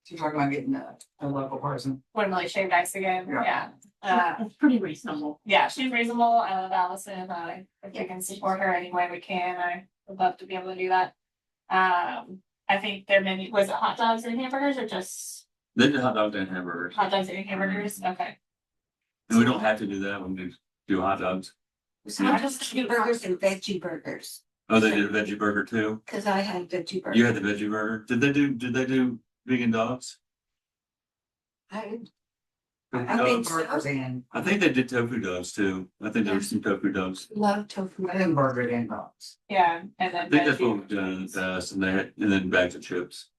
S6: So you're talking about getting a local person.
S1: Wouldn't shaved ice again,
S6: Yeah.
S1: yeah.
S4: It's pretty reasonable.
S1: Yeah, she's reasonable. I love Allison. If we can support her any way we can, I would love to be able to do that. I think their menu, was it hot dogs and hamburgers or just
S3: They did hot dogs and hamburgers.
S1: hot dogs and hamburgers? Okay.
S3: And we don't have to do that when we do hot dogs.
S2: not just chicken burgers and veggie burgers,
S3: Oh, they did a veggie burger too?
S2: because I had veggie burgers.
S3: You had the veggie burger? Did they do vegan dogs?
S2: I
S6: I
S2: think
S6: think
S2: so.
S6: burgers and,
S3: I think they did tofu dogs too. I think there were some tofu dogs.
S2: love tofu.
S6: I think burger and dogs.
S1: Yeah, and
S3: I
S1: then.
S3: think that's what
S1: veggie-
S3: we've done in the past, and then bags of chips.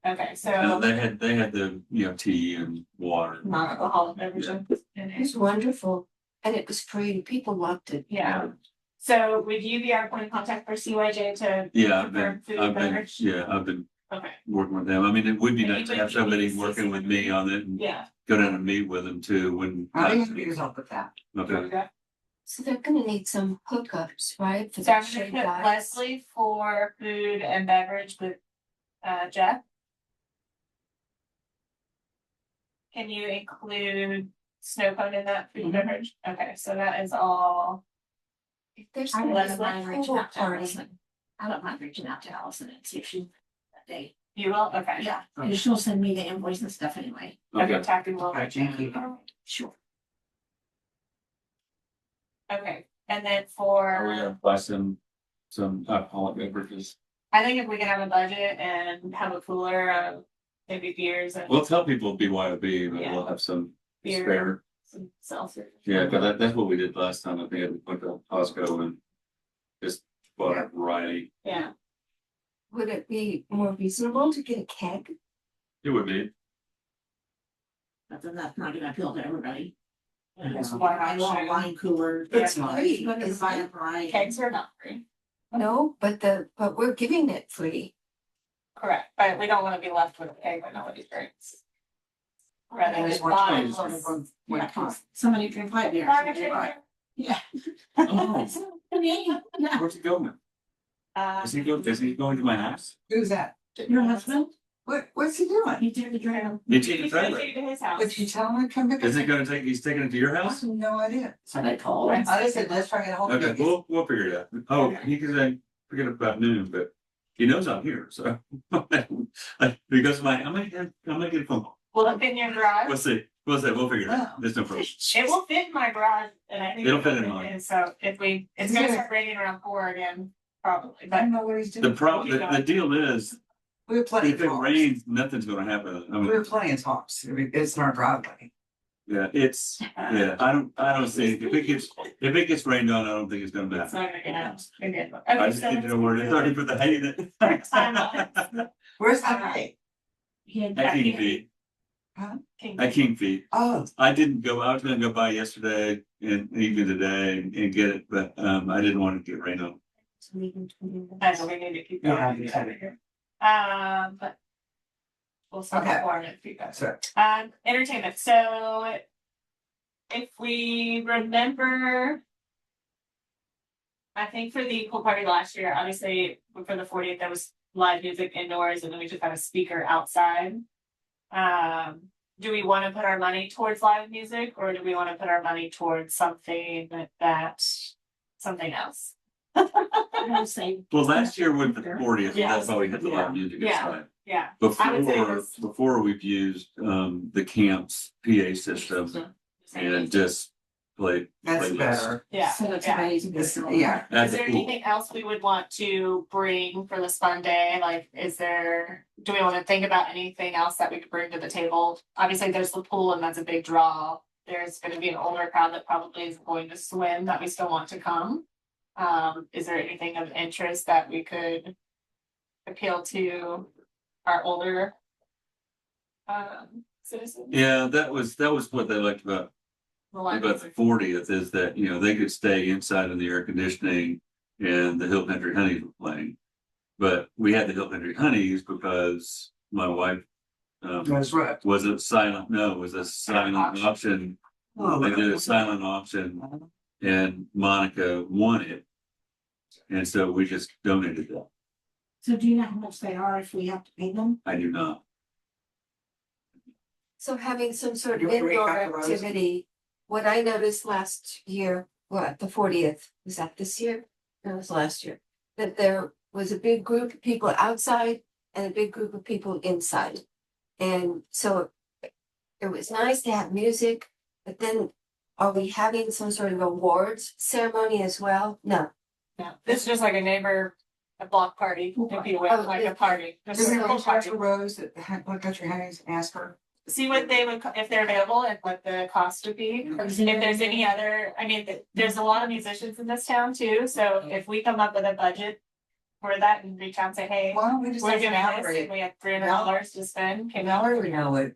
S1: Okay,
S3: And
S1: so
S3: they had the, tea and water.
S1: non-alcoholic beverages.
S2: It was wonderful, and it was free. People loved it.
S1: Yeah. So would you be our point of contact for CYJ to?
S3: Yeah,
S1: confirm food and beverage?
S3: I've been
S1: Okay,
S3: working with them. I mean, it would be
S1: And
S3: nice to
S1: you
S3: have
S1: would
S3: somebody
S1: be
S3: working with me on it and
S1: yeah.
S3: go down and meet with them too when.
S6: I think you can help with that.
S3: Okay.
S2: So they're gonna need some hookups, right? For
S1: So I'm
S2: the
S1: gonna
S2: shaved
S1: put
S2: ice.
S1: Leslie for food and beverage with Jeff. Can you include snow cone in that food and beverage? Okay, so that is all.
S2: If there's
S4: I
S2: gonna
S4: wouldn't
S2: be
S4: mind
S2: a
S4: reaching
S2: pool
S4: out to
S2: party,
S4: Allison. I don't mind reaching out to Allison and see if she, that day.
S1: You will, okay.
S4: Yeah, and she'll send me the invoice and stuff anyway.
S1: Okay,
S3: Okay.
S1: Tack and will.
S6: Okay, thank you.
S4: Sure.
S1: Okay, and then
S3: Are we
S1: for,
S3: gonna buy some alcoholic beverages?
S1: I think if we can have a budget and have a cooler of maybe beers and
S3: We'll tell people BYOB, but
S1: Yeah.
S3: we'll have some
S1: beer,
S3: spare.
S1: some seltzer.
S3: Yeah, but that's what we did last time. I think we went to Costco and just bought a variety.
S1: Yeah,
S2: would it be more reasonable to get a keg?
S3: It would be.
S4: But then that's not gonna appeal to everybody. And it's
S6: Yeah.
S4: why I want a wine cooler.
S2: It's
S6: not.
S2: free,
S4: But it's
S2: isn't
S4: by a
S2: it?
S4: variety.
S1: kegs are not free,
S2: No, but we're giving it free.
S1: correct, but we don't wanna be left with a keg that nobody drinks. Rather
S6: And
S1: than
S6: it's one
S1: buy
S6: time,
S1: one.
S6: one
S4: Yeah,
S6: time.
S4: somebody drink light beer.
S1: Buy a
S4: somebody buy-
S1: keg.
S4: Yeah.
S3: Oh,
S4: Yeah.
S3: where's he going? Is he going to my house?
S6: Who's that?
S4: Your husband,
S6: What's he doing?
S4: he did the dream.
S3: Did you
S1: He's
S3: take
S1: gonna
S3: the
S1: take it to his house.
S6: Did you tell him to come pick
S3: Is
S6: us
S3: he gonna he's taking it to your
S6: I
S3: house?
S6: have no idea.
S4: Somebody called.
S6: I just said, let's try to get a hold of
S3: Okay,
S6: you.
S3: we'll figure it out. Oh, he can say, forget about noon, but he knows I'm here, so. Because I'm gonna get a phone call.
S1: Will it fit in your garage?
S3: We'll see, we'll figure it out. There's no problem.
S1: It will fit in my garage and I think.
S3: It'll fit in mine.
S1: And so if it's gonna start raining around 4 again, probably,
S6: I
S1: but
S6: don't know what he's doing.
S3: The deal is,
S6: We have plenty
S3: if
S6: of
S3: it
S6: talks.
S3: rains, nothing's gonna happen. I
S6: We
S3: mean,
S6: have plenty of talks. I mean, it's in our driveway.
S3: yeah, I don't see, if it gets rained on, I don't think it's gonna
S1: it's
S3: matter.
S1: not gonna get out. Again.
S3: I
S1: Okay,
S3: just
S1: so
S3: need to know where it is. Sorry for the hate.
S6: Where's the height?
S4: He had.
S3: At King Feet, at King Feet.
S6: Oh,
S3: I was gonna go by yesterday and even today and get it, but I didn't want to get rained on.
S1: I know we need to keep
S6: Yeah,
S1: going.
S6: yeah.
S1: But. We'll start
S6: Okay.
S1: more if you guys.
S6: so,
S1: Entertainment, so. If we remember. I think for the pool party last year, obviously for the 40th, there was live music indoors and then we just had a speaker outside. Do we want to put our money towards live music or do we want to put our money towards something something else?
S4: I would say.
S3: Well, last year with the 40th,
S1: Yeah.
S3: that's why we had the live music
S1: Yeah.
S3: inside.
S1: Yeah, I would say this-
S3: Before we've used the camp's PA system and just play.
S6: That's
S3: playlists.
S6: better.
S1: yeah,
S4: So that's
S1: yeah.
S4: amazing.
S6: Yeah.
S3: At
S1: Is
S3: the
S1: there
S3: pool.
S1: anything else we would want to bring for this fun day? Like, do we want to think about anything else that we could bring to the table? Obviously, there's the pool and that's a big draw. There's gonna be an older crowd that probably is going to swim that we still want to come. Is there anything of interest that we could appeal to our older citizens?
S3: Yeah, that was what they liked about
S1: The live
S3: the
S1: music.
S3: 40th is that, you know, they could stay inside in the air conditioning and the Hill Country Honeys were playing. But we had the Hill Country Honeys because my wife
S6: That's right.
S3: was a silent option.
S6: Oh,
S3: They did a silent auction and Monica won it. And so we just donated that.
S4: So do you know how much they are if we have to pay them?
S3: I do not.
S2: So having some sort of
S6: You wanna
S2: indoor
S6: recap the rows?
S2: activity, what I noticed last year, the 40th, was that this year? No, it was last year. That there was a big group of people outside and a big group of people inside. And so it was nice to have music, but then are we having some sort of awards ceremony as well? No.
S1: Yeah, this is just like a block party, if you will, like a party. Just
S6: Did we
S1: a pool
S6: reach out
S1: party.
S6: to Rose at the Blood Country Honeys, ask her?
S1: See what they would, if they're available and what the cost would be. If there's any other, I mean, there's a lot of musicians in this town too, so if we come up with a budget for that and reach out and say, hey,
S6: Why don't we just
S1: we're
S6: ask
S1: doing this,
S6: Mallory?
S1: and we have $300 to spend, can
S6: Mallory
S1: Mallory?
S6: would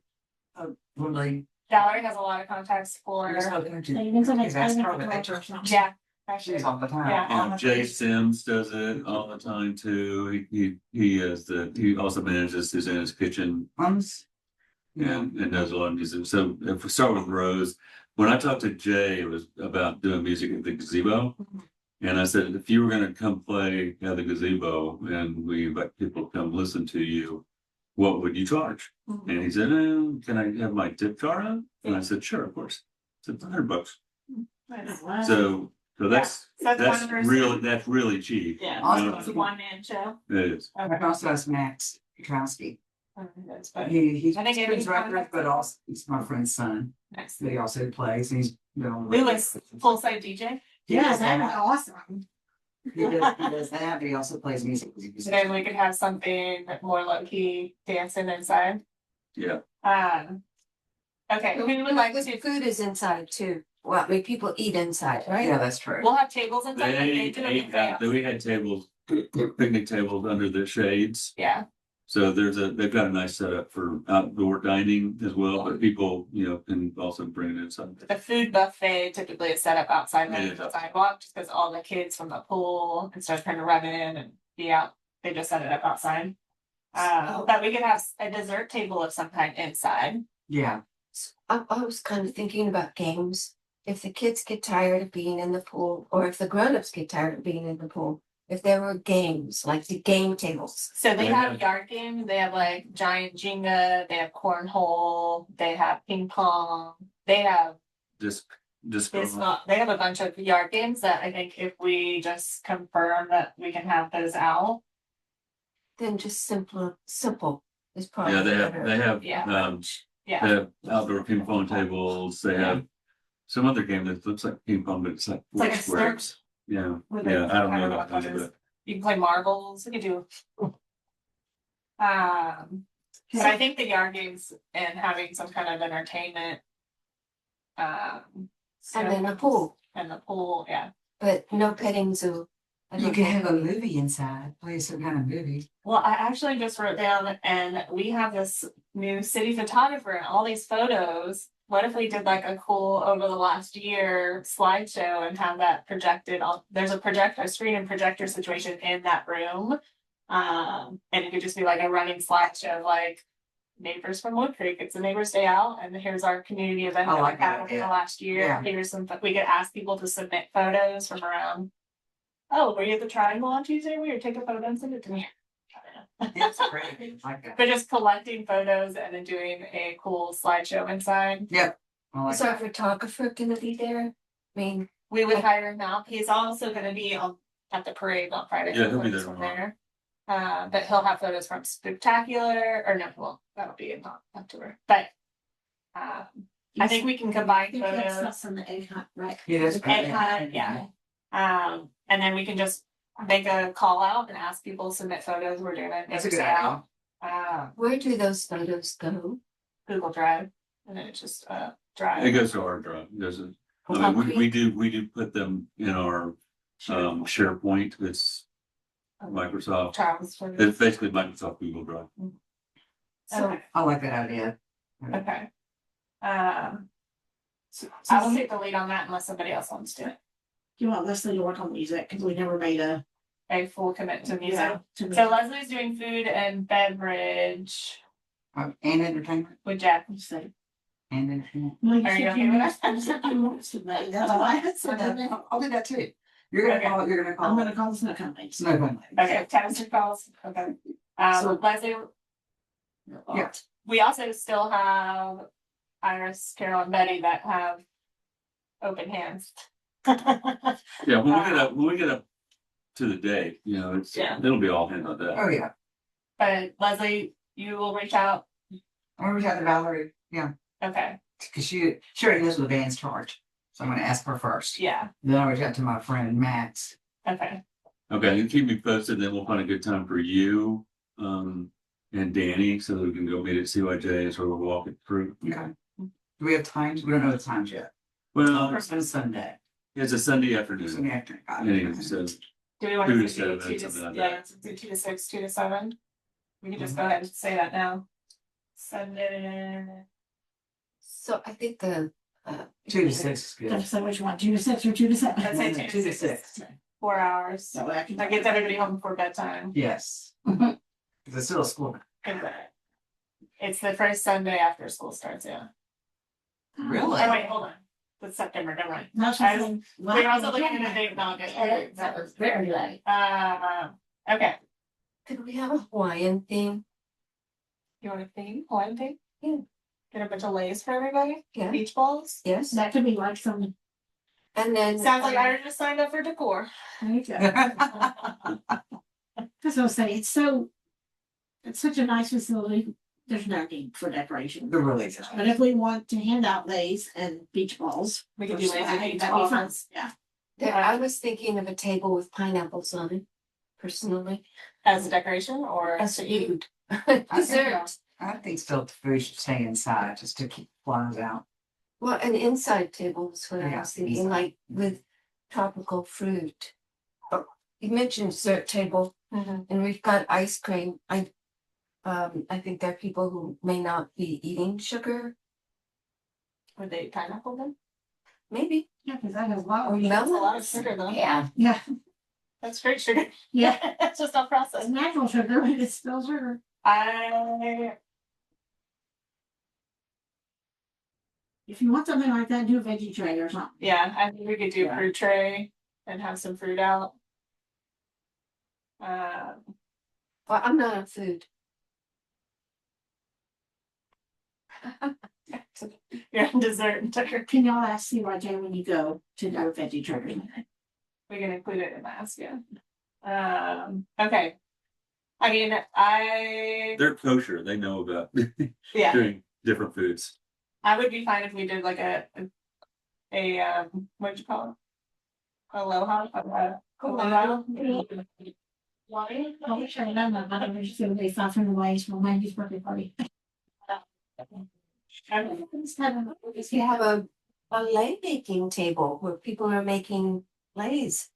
S6: know it. Really.
S1: Valerie has a lot of contacts for,
S6: There's no energy.
S4: So even something
S6: Because that's
S4: like
S6: probably
S4: that
S6: they
S4: or something.
S1: yeah. Actually,
S6: She's all the time.
S1: Yeah.
S3: And Jay Sims does it all the time too. He also manages Susanna's Kitchen and does a lot of music. So if we start with Rose, when I talked to Jay, it was about doing music at the gazebo. And I said, if you were gonna come play at the gazebo and we invite people to come listen to you, what would you charge? And he said, can I have my tip jar on? And I said, sure, of course. It's $100.
S1: nice.
S3: So that's
S1: So that's one person.
S3: that's really cheap.
S1: Yeah,
S6: Awesome.
S1: it's a one-man show.
S3: It is.
S6: I also asked Max Petrowski.
S1: That's fun.
S6: He's
S1: I think
S6: spins
S1: every
S6: records,
S1: time-
S6: but also he's my friend's son.
S1: Nice.
S6: But he also plays. He's
S1: Lewis, full-side DJ,
S6: He
S4: Yeah,
S6: does
S4: that'd be
S6: that.
S4: awesome.
S6: He does that, but he also plays music.
S1: so then we could have something more low-key dancing inside.
S3: Yeah.
S1: Okay, we would like
S2: Because
S1: to,
S2: food is inside too. Well, I mean, people eat inside, right?
S6: Yeah, that's true.
S1: we'll have tables inside. but they do it in crayons.
S3: We had tables, picnic tables under the shades.
S1: Yeah,
S3: So they've got a nice setup for outdoor dining as well, but people, can also bring it inside.
S1: the food buffet typically is set up outside
S3: Yeah.
S1: the sidewalk, just because all the kids from the pool, instead of trying to run in and be out, they just set it up outside. But we could have a dessert table of some kind inside.
S6: Yeah.
S2: I was kind of thinking about games. If the kids get tired of being in the pool, or if the grown-ups get tired of being in the pool, if there were games, like the game tables.
S1: So they
S3: Yeah.
S1: have yard games, they have like giant Jenga, they have cornhole, they have ping pong, they have
S3: Just
S1: they have a bunch of yard games that I think if we just confirm that we can have those out.
S2: Then just simple is probably
S3: yeah,
S2: better.
S3: they have
S1: Yeah.
S3: they
S1: Yeah,
S3: have outdoor ping pong tables. They have some other game that looks like ping pong, but it's like
S1: it's like
S3: four
S1: a
S3: squares.
S1: skirt.
S3: Yeah,
S1: with
S3: yeah.
S1: a-
S3: I don't
S1: I
S3: know
S1: don't know
S3: about
S1: what
S3: that,
S1: that is.
S3: but
S1: You can play marbles, we could do. But I think the yard games and having some kind of entertainment.
S2: And then the pool,
S1: And the pool, yeah.
S2: but no petting zoo. I
S6: You
S2: don't
S6: can
S2: know.
S6: have a movie inside, play some kind of movie.
S1: Well, I actually just wrote down and we have this new city photographer and all these photos. What if we did like a cool over the last year slideshow and have that projected on, there's a screen and projector situation in that room. And it could just be like a running slideshow, like neighbors from Wood Creek, it's a neighbor's day out and here's our community event
S6: I
S1: that
S6: like
S1: we had
S6: that,
S1: over the
S6: yeah.
S1: last year.
S6: Yeah.
S1: Here's we could ask people to submit photos from around Oh, were you at the Triangle on Tuesday? We were taking photos and send it to me.
S6: It's great, like that.
S1: We're just collecting photos and then doing a cool slideshow inside.
S6: Yep. I like
S2: Is our
S6: that.
S2: photographer gonna be there? I mean,
S1: We would hire him out. He's also gonna be at the parade on Friday.
S3: Yeah, he'll be
S1: Photos
S3: there
S1: from
S3: tomorrow.
S1: But he'll have photos from Spectacular, or no, well, that'll be not tour, but. I think we can combine
S4: That's
S1: photos.
S4: from the egg hunt, right?
S6: Yeah, that's great.
S1: Yeah. And then we can just make a call out and ask people to submit photos. We're doing it.
S6: That's a good idea.
S2: where do those photos go?
S1: Google Drive, and then it's just Drive.
S3: It goes to our drive, doesn't, I mean, we do put them in our, SharePoint, it's Microsoft,
S1: Charles.
S3: it's basically Microsoft Google Drive.
S1: Okay.
S6: I like that idea.
S1: Okay.
S4: So
S1: I will take the lead on that unless somebody else wants to.
S4: you want Leslie to work on music, because we never made a.
S1: A full commit to music.
S4: Yeah, to
S1: So
S4: music.
S1: Leslie's doing food and beverage
S6: And entertainment,
S1: with Jack.
S4: So-
S6: and entertainment.
S4: Well, you
S1: Are you
S4: said
S1: okay
S4: you
S1: with
S4: missed-
S1: that?
S4: you said you wanted to make- That's why I said that.
S6: I'll do that too. You're gonna
S1: Okay.
S6: call, you're gonna call.
S4: I'm gonna call the snow company.
S6: Snow Cone.
S1: Okay, Tennessee calls, okay.
S6: So-
S1: Leslie,
S6: Yeah.
S1: we also still have Iris, Carol and Betty that have open hands.
S3: Yeah, when we get up to the day,
S1: Yeah.
S3: it'll be all hands on deck.
S6: Oh, yeah.
S1: But Leslie, you will reach out,
S6: I'm gonna reach out to Valerie, yeah,
S1: okay,
S6: cause she already knows what the band's charge. So I'm gonna ask her first.
S1: yeah,
S6: Then I'll reach out to my friend Max.
S1: okay,
S3: Okay, you keep me posted, then we'll find a good time for you, and Danny, so that we can go meet at CYJ and sort of walk it through.
S6: Okay. Do we have times? We don't know the times yet.
S3: Well,
S6: First and Sunday.
S3: it's a Sunday afternoon,
S6: Sunday afternoon. Got it.
S3: anyway, so,
S1: do we want
S3: 2
S1: to
S3: to
S1: do
S3: 7,
S1: 2
S3: something
S1: to,
S3: like
S1: yeah,
S3: that.
S1: do 2 to 6, 2 to 7? We can just go ahead and say that now. Sunday,
S2: So I think the,
S6: 2 to 6 is good.
S4: So which one, 2 to 6 or 2 to 7?
S1: I'd say
S6: 2 to 6.
S1: 4 hours,
S4: So I can.
S1: that gets everybody home before bedtime.
S6: Yes.
S1: Mm-hmm.
S6: Cause it's still a school.
S1: Okay. It's the first Sunday after school starts, yeah.
S6: Really?
S1: Oh, wait, hold on. It's September, never mind.
S4: That's
S1: I
S4: what I'm.
S1: We're also looking at a date in August.
S5: That was very late.
S1: Okay.
S2: could we have a Hawaiian theme?
S1: You want a theme, Hawaiian theme?
S2: Yeah.
S1: Get a bunch of lays for everybody,
S2: Yeah,
S1: beach balls.
S2: yes,
S4: That could be like some.
S2: and then.
S1: Sounds like I just signed up for decor.
S4: There you go. That's what I'm saying, it's such a nice facility, there's no need for decoration.
S6: They're really good.
S4: But if we want to hand out lays and beach balls.
S1: We could do lays and beach
S4: That'd be fun,
S1: balls.
S4: yeah.
S2: There, I was thinking of a table with pineapples on it, personally,
S1: As a decoration or
S2: as
S1: to eat?
S2: food.
S6: think
S2: Dessert,
S6: I think still the food should stay inside just to keep flies out.
S2: well, an inside table is what I
S6: Yeah,
S2: was thinking,
S6: inside.
S2: like with tropical fruit. Oh, you mentioned dessert table,
S1: Mhm.
S2: and we've got ice cream, I think there are people who may not be eating sugar,
S1: Would they eat pineapple then?
S2: maybe,
S4: Yeah, cause that has a lot
S2: or
S4: of.
S1: That's a lot of
S2: melons.
S1: sugar though.
S5: Yeah,
S4: Yeah,
S1: That's great sugar.
S4: yeah,
S1: It's just not
S4: it's
S1: processed.
S4: natural sugar, but it's still sugar. If you want something like that, do a veggie tray or something.
S1: Yeah, I think we could do a
S4: Yeah.
S1: fruit tray and have some fruit out.
S2: Well, I'm not on food.
S1: You're on dessert and sugar.
S4: Can y'all ask CYJ when you go to do a veggie tray or something?
S1: We can include it in the ask, yeah. Okay. I mean, I,
S3: they're kosher, they know about
S1: yeah,
S3: doing different foods.
S1: I would be fine if we did like a what'd you call it? Aloha, aloha.
S4: Why? I wish I remember, but I was just gonna be far from the ways for Wendy's birthday party.
S2: You have a lei making table where people are making leis.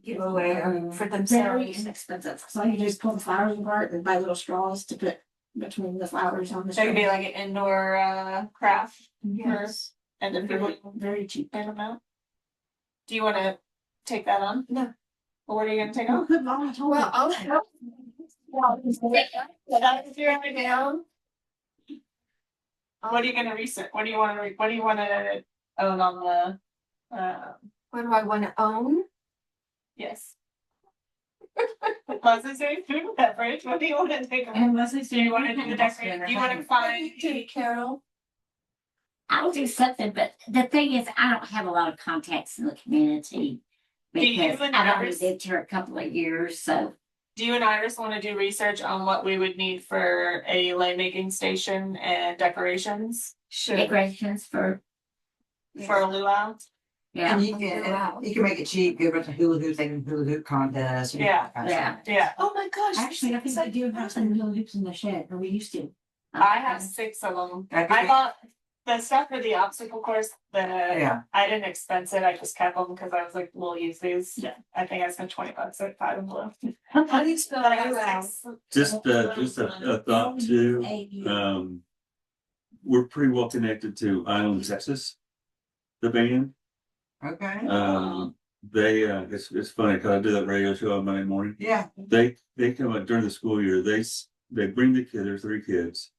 S2: Give away for
S4: Very
S2: themselves.
S4: inexpensive, so you just pull the flowers apart and buy little straws to put between the flowers on the.
S1: So it could be
S4: straw.
S1: like an indoor craft
S2: Yes.
S1: and then people
S4: Very cheap.
S1: pay them out. Do you wanna take that on?
S2: No.
S1: Or what are you gonna take
S4: Oh,
S1: on?
S4: good mom, I told
S2: Well,
S4: you.
S2: I'll help.
S1: If you're ever down, what are you gonna research? What do you wanna own on the,
S2: What do I wanna own?
S1: yes, Leslie's doing food and beverage, what do you want to take?
S4: And Leslie's
S1: Do you want to do the decoration? Do you want to find?
S2: Carol.
S5: I'll do something, but the thing is, I don't have a lot of contacts in the community.
S1: Do you
S5: Because
S1: and
S5: I've only
S1: Iris-
S5: lived here a couple of years, so.
S1: Do you and Iris want to do research on what we would need for a lay making station and decorations
S2: Sure.
S5: Decorations for,
S1: for a luau?
S5: yeah,
S6: And you can make it cheap, give it to hula hoop, they can hula hoop contest. you know,
S1: Yeah.
S6: that kind of stuff.
S1: Yeah,
S2: Oh my gosh.
S4: Actually, I think we do have some little hoops in the shed, or we used to.
S1: I have 6 of them.
S6: That'd
S1: I
S6: be-
S1: bought the stuff for the obstacle course,
S6: Yeah,
S1: I didn't expense it, I just kept them because I was like, we'll use these.
S4: Yeah.
S1: I think I spent $20 at 5 of them.
S2: How do you spell
S1: But I
S2: luau?
S1: got 6.
S3: Just a thought too. We're pretty well connected to Island, Texas. The band,
S6: okay,
S3: it's funny because I do that radio show on Monday morning.
S6: yeah,
S3: They come up during the school year, they bring the kids, there's 3 kids.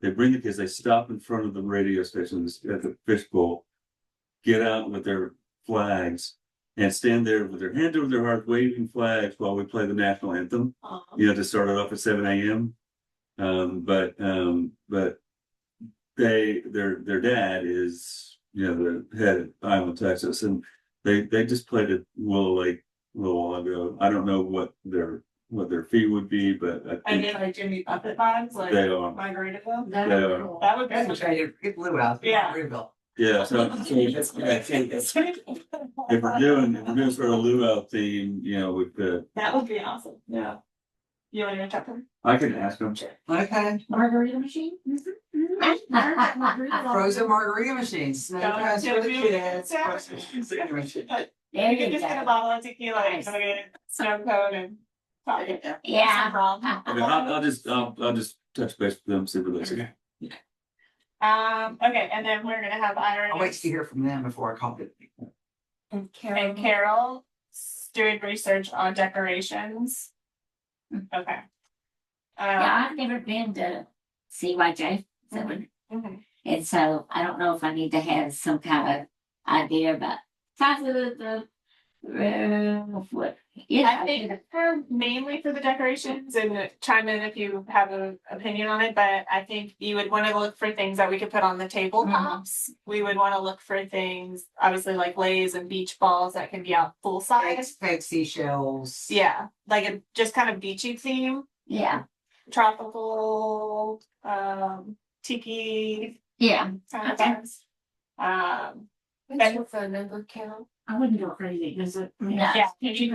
S3: They bring the kids, they stop in front of the radio stations at the fishbowl, get out with their flags and stand there with their hands over their hearts, waving flags while we play the national anthem. To start it off at 7 a.m. But their dad is, the head of Island, Texas, and they just played at Willow Lake a little while ago. I don't know what their fee would be, but I
S1: And
S3: think
S1: then like Jimmy Buffett vibes, like
S3: they are.
S1: Margaritaville.
S4: That
S3: Yeah.
S4: would be cool.
S1: That would
S6: that's
S1: be.
S6: what I did, get blue out.
S1: Yeah.
S6: Rebuilt.
S3: Yeah, so I think if we're doing sort of luau theme, we could.
S1: That would be awesome, yeah. You want to check them?
S3: I can ask them.
S6: Okay,
S4: Margarita machine?
S6: frozen margarita machines, snow
S1: Yeah,
S6: cones for the
S1: yeah,
S6: kids.
S1: yeah.
S6: frozen margarita machine.
S5: there
S1: You can
S5: you
S1: just get a
S5: go.
S1: bottle of tequila and
S5: Nice.
S1: come get a snow cone and.
S5: Yeah.
S3: I'll just touch base with them, see what they say.
S1: Okay, and then we're gonna have
S6: I'll wait
S1: Iris
S6: to hear from them before I call it.
S2: And
S1: and Carol doing research on decorations. Okay.
S5: Yeah, I've never been to CYJ,
S1: Mhm.
S5: and so I don't know if I need to have some kind of idea about size of the what.
S1: I think mainly for the decorations and chime in if you have an opinion on it, but I think you would want to look for things that we could put on the tabletops. We would want to look for things, obviously like lays and beach balls that can be out full size.
S6: Fake seashells.
S1: Yeah, like a just kind of beachy theme,
S5: Yeah,
S1: tropical, tiki
S5: yeah,
S1: kind of
S5: Okay.
S1: vibes.
S2: What's your phone number, Carol?
S4: I wouldn't go crazy, because it. I mean,
S5: No.
S1: Yeah,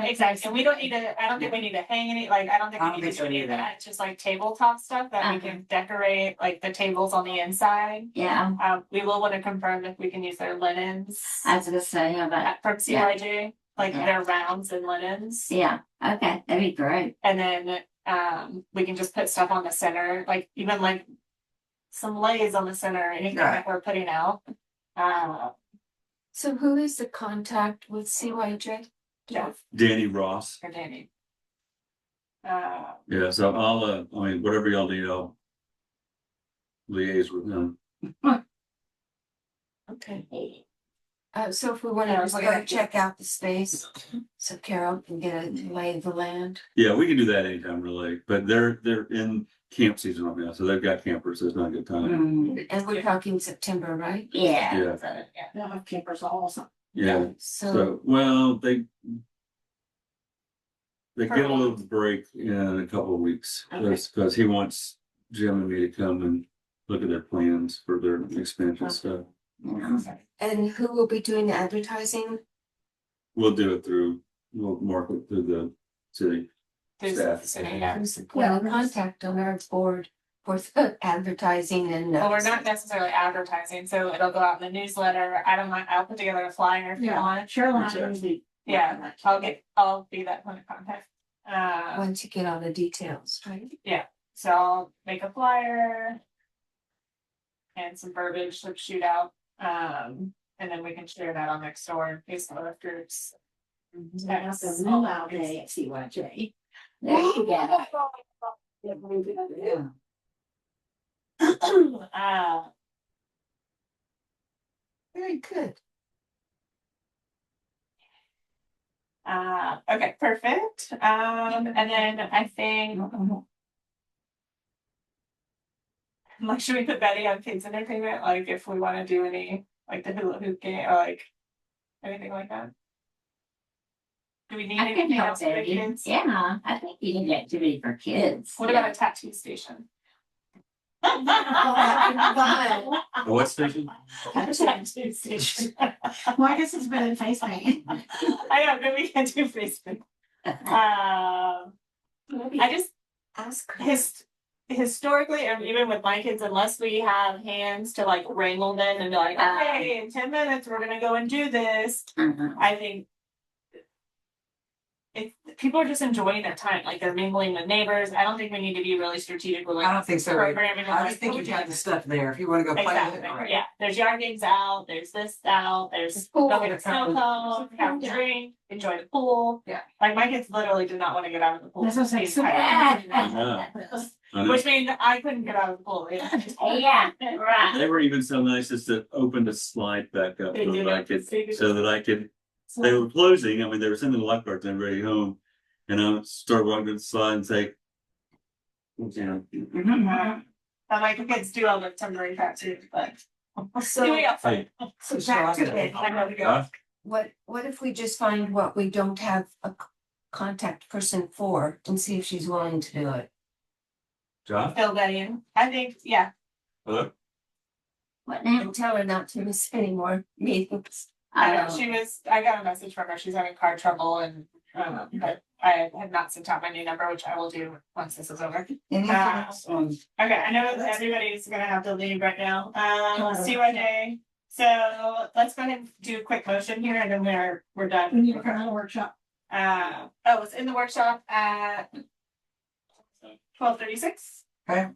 S1: exactly. And we don't need to, I don't think we need to hang any, like, I don't think
S6: I
S1: we
S6: don't
S1: need to
S6: think
S1: do
S6: so
S1: any of
S6: either.
S1: that. It's just like tabletop stuff that we can decorate, like the tables on the inside.
S5: yeah.
S1: We will want to confirm if we can use their linens
S5: I was gonna say, how about,
S1: from CYJ, like
S5: Yeah.
S1: their rounds and linens.
S5: yeah, okay, that'd be great.
S1: And then, we can just put stuff on the center, like even like some lays on the center, anything
S6: Right.
S1: that we're putting out.
S2: So who is the contact with CYJ?
S1: Jeff
S3: Danny Ross.
S1: or Danny.
S3: Yeah, so whatever y'all need, I'll liaise with them.
S2: Okay. So if we want to
S1: Yeah,
S2: just
S1: look
S2: go
S1: at that.
S2: check out the space, so Carol can get a lay of the land.
S3: Yeah, we can do that anytime really, but they're in camp season right now, so they've got campers, so it's not a good time.
S2: And we're talking September, right?
S5: Yeah.
S3: Yeah.
S5: so,
S4: They'll have campers all summer.
S3: Yeah,
S2: So,
S3: so, well, they get a little break in a couple of weeks, because he wants Jim and me to come and look at their plans for their expansion stuff.
S5: yeah.
S2: and who will be doing the advertising?
S3: We'll mark it through the city. Staff.
S2: Who's the point of contact on our board for advertising and?
S1: Well, we're not necessarily advertising, so it'll go out in the newsletter. I don't mind, I'll put together a flyer if you
S4: Yeah,
S1: want.
S4: Cheryl
S3: Sure.
S4: and I usually.
S1: Yeah, I'll be that point of contact.
S2: Once you get all the details, right?
S1: So I'll make a flyer. And some verbiage to shoot out, and then we can share that on Nextdoor, Facebook groups.
S4: That's a luau day at CYJ.
S5: There you go.
S6: Yeah.
S2: Very good.
S1: Okay, perfect. And then I think, like, should we put Betty on kids entertainment? Like, if we want to do any, like the hula hoop game or like anything like that? Do we need
S5: I can
S1: anything
S5: help
S1: else for the
S5: Betty.
S1: kids?
S5: Yeah, I think you need activity for kids.
S1: What about a tattoo station?
S3: What station?
S1: Tattoo station.
S4: Well, I guess it's better than face paint.
S1: I know, maybe we can do Facebook. I just
S2: Ask her.
S1: historically, and even with my kids, unless we have hands to like wrangle them and be like, okay, in 10 minutes we're gonna go and do this.
S5: Mhm.
S1: I think people are just enjoying their time, like they're mingling with neighbors. I don't think we need to be really strategic with
S6: I
S1: like
S6: don't think so.
S1: programming. and,
S6: I
S1: like,
S6: just think you
S1: food
S6: have the stuff there. If you wanna go play with
S1: Exactly.
S6: it, right?
S1: Yeah, there's yard games out, there's this out, there's
S2: Pool.
S1: go get a snow cone, have a drink, enjoy the pool.
S6: Yeah.
S1: Like my kids literally did not want to get out of the pool.
S4: That's what I'm saying.
S1: the
S4: So
S1: entire
S4: bad.
S1: time.
S3: I know.
S1: Which means I couldn't get out of the pool.
S5: Yeah, right.
S3: They were even so nice as to open the slide back up
S1: They
S3: so
S1: did
S3: that I
S1: it.
S3: could, so that I could, they were closing, I mean, they were sending the lifeguards and everybody home. And I would start walking to the slide and say, you know,
S1: And my kids do all the temporary tattoos, but.
S2: So,
S1: Anyway, outside.
S2: so
S6: So
S2: back to
S6: I-
S2: it.
S1: I know to go.
S3: Huh?
S2: What if we just find what we don't have a contact person for and see if she's willing to do it?
S3: John,
S1: Fill that in. I think, yeah,
S3: hello?
S5: What now?
S2: And tell her not to miss any more meetings.
S1: I know, I got a message from her, she's having car trouble and, but I have not sent out my new number, which I will do once this is over.
S6: Anything else on?
S1: Okay, I know that everybody's gonna have to leave right now, CYJ, so let's go ahead and do a quick motion here and then we're
S4: We
S1: done.
S4: need to come out of workshop.
S1: It's in the workshop at 12:36.
S6: Okay.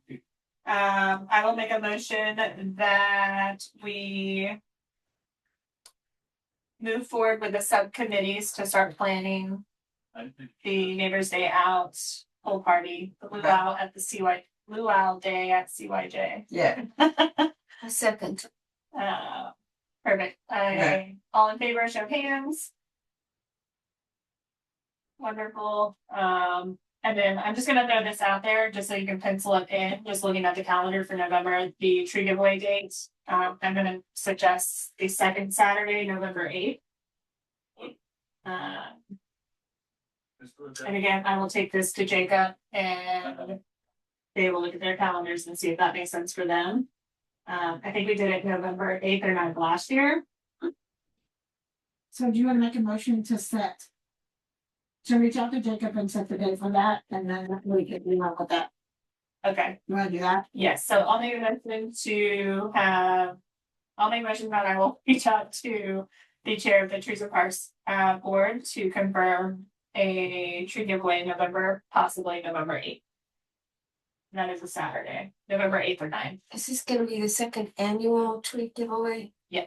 S1: I will make a motion that we move forward with the subcommittees to start planning the Neighbors Day Out, pool party, the luau at the luau day at CYJ.
S6: Yeah,
S2: A second.
S1: Perfect.
S6: Okay.
S1: All in favor, show of hands. Wonderful. And then I'm just gonna throw this out there, just so you can pencil it in, just looking at the calendar for November, the tree giveaway dates. I'm gonna suggest the second Saturday, November 8th. And again, I will take this to Jacob and they will look at their calendars and see if that makes sense for them. I think we did it November 8th or 9th last year.
S4: So do you want to make a motion to set? To reach out to Jacob and set the date for that, and then we can email with that.
S1: Okay,
S4: You want to do that?
S1: yes, so I'll make a motion to have, I'll make a motion that I will reach out to the chair of the Trees and Parks board to confirm a tree giveaway in November, possibly November 8th. That is a Saturday, November 8th or 9th.
S2: Is this gonna be the second annual tree giveaway?
S1: Yeah.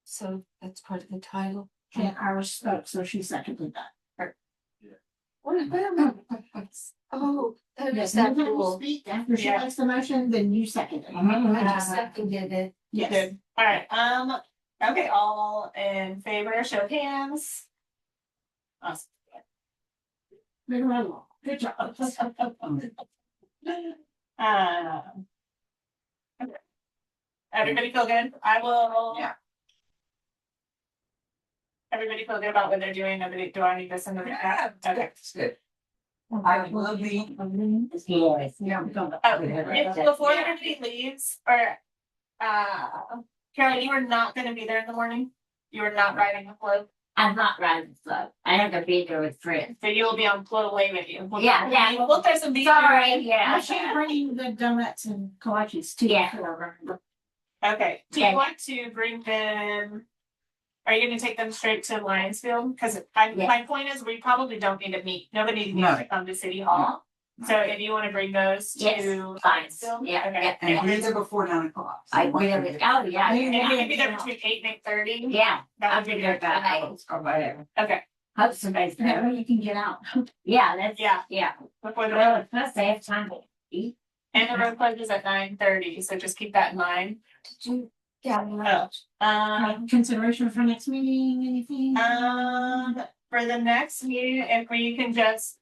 S2: So that's part of the title.
S4: And Irish spoke, so she seconded that.
S2: Oh, that
S4: Yes,
S2: is that
S4: you can
S2: cool.
S4: speak after she
S1: Yeah.
S4: makes the motion, then you second it.
S2: I just seconded it.
S4: Yes.
S1: Good. All right, okay, all in favor, show of hands. Awesome.
S4: Big round. Good job.
S1: Okay. Everybody feel good? I will.
S6: Yeah.
S1: Everybody feel good about what they're doing? Nobody, do I need this in the? Okay.
S6: it's good. I love the,
S5: Yes.
S6: yeah,
S1: Before everybody leaves, or, Carolyn, you are not gonna be there in the morning? You are not riding the float,
S5: I'm not riding slow. I have to be there with friends.
S1: so you will be on float away with you.
S5: Yeah.
S1: We'll throw some beef.
S5: Sorry, yeah.
S4: I should bring the donuts and kolaches too.
S5: Yeah.
S1: Okay, do
S5: Yeah.
S1: you want to bring them? Are you gonna take them straight to Lionsfield? Cause
S5: Yeah.
S1: my point is, we probably don't need to meet, nobody needs
S6: No.
S1: to come to City Hall. So if you wanna bring those to
S5: Yes, fine.
S1: Lionsfield,
S5: Yeah,
S1: okay.
S6: and be there before 9 o'clock.
S5: I will, oh, yeah.
S1: And you can be there between 8 and 8:30.
S5: Yeah,
S1: That
S5: I'll
S1: would
S5: be
S1: be
S5: there
S1: good.
S5: about 8 or whatever.
S1: Okay,
S5: Hope somebody's
S4: That
S5: there.
S4: way you can get out.
S5: Yeah, that's,
S1: Yeah.
S5: yeah.
S1: before the,
S5: Well, plus they have time to eat.
S1: and the road closes at 9:30, so just keep that in mind.
S2: Did you? Yeah.
S1: Oh,
S4: Consideration for next meeting, anything?
S1: for the next meeting, if we can just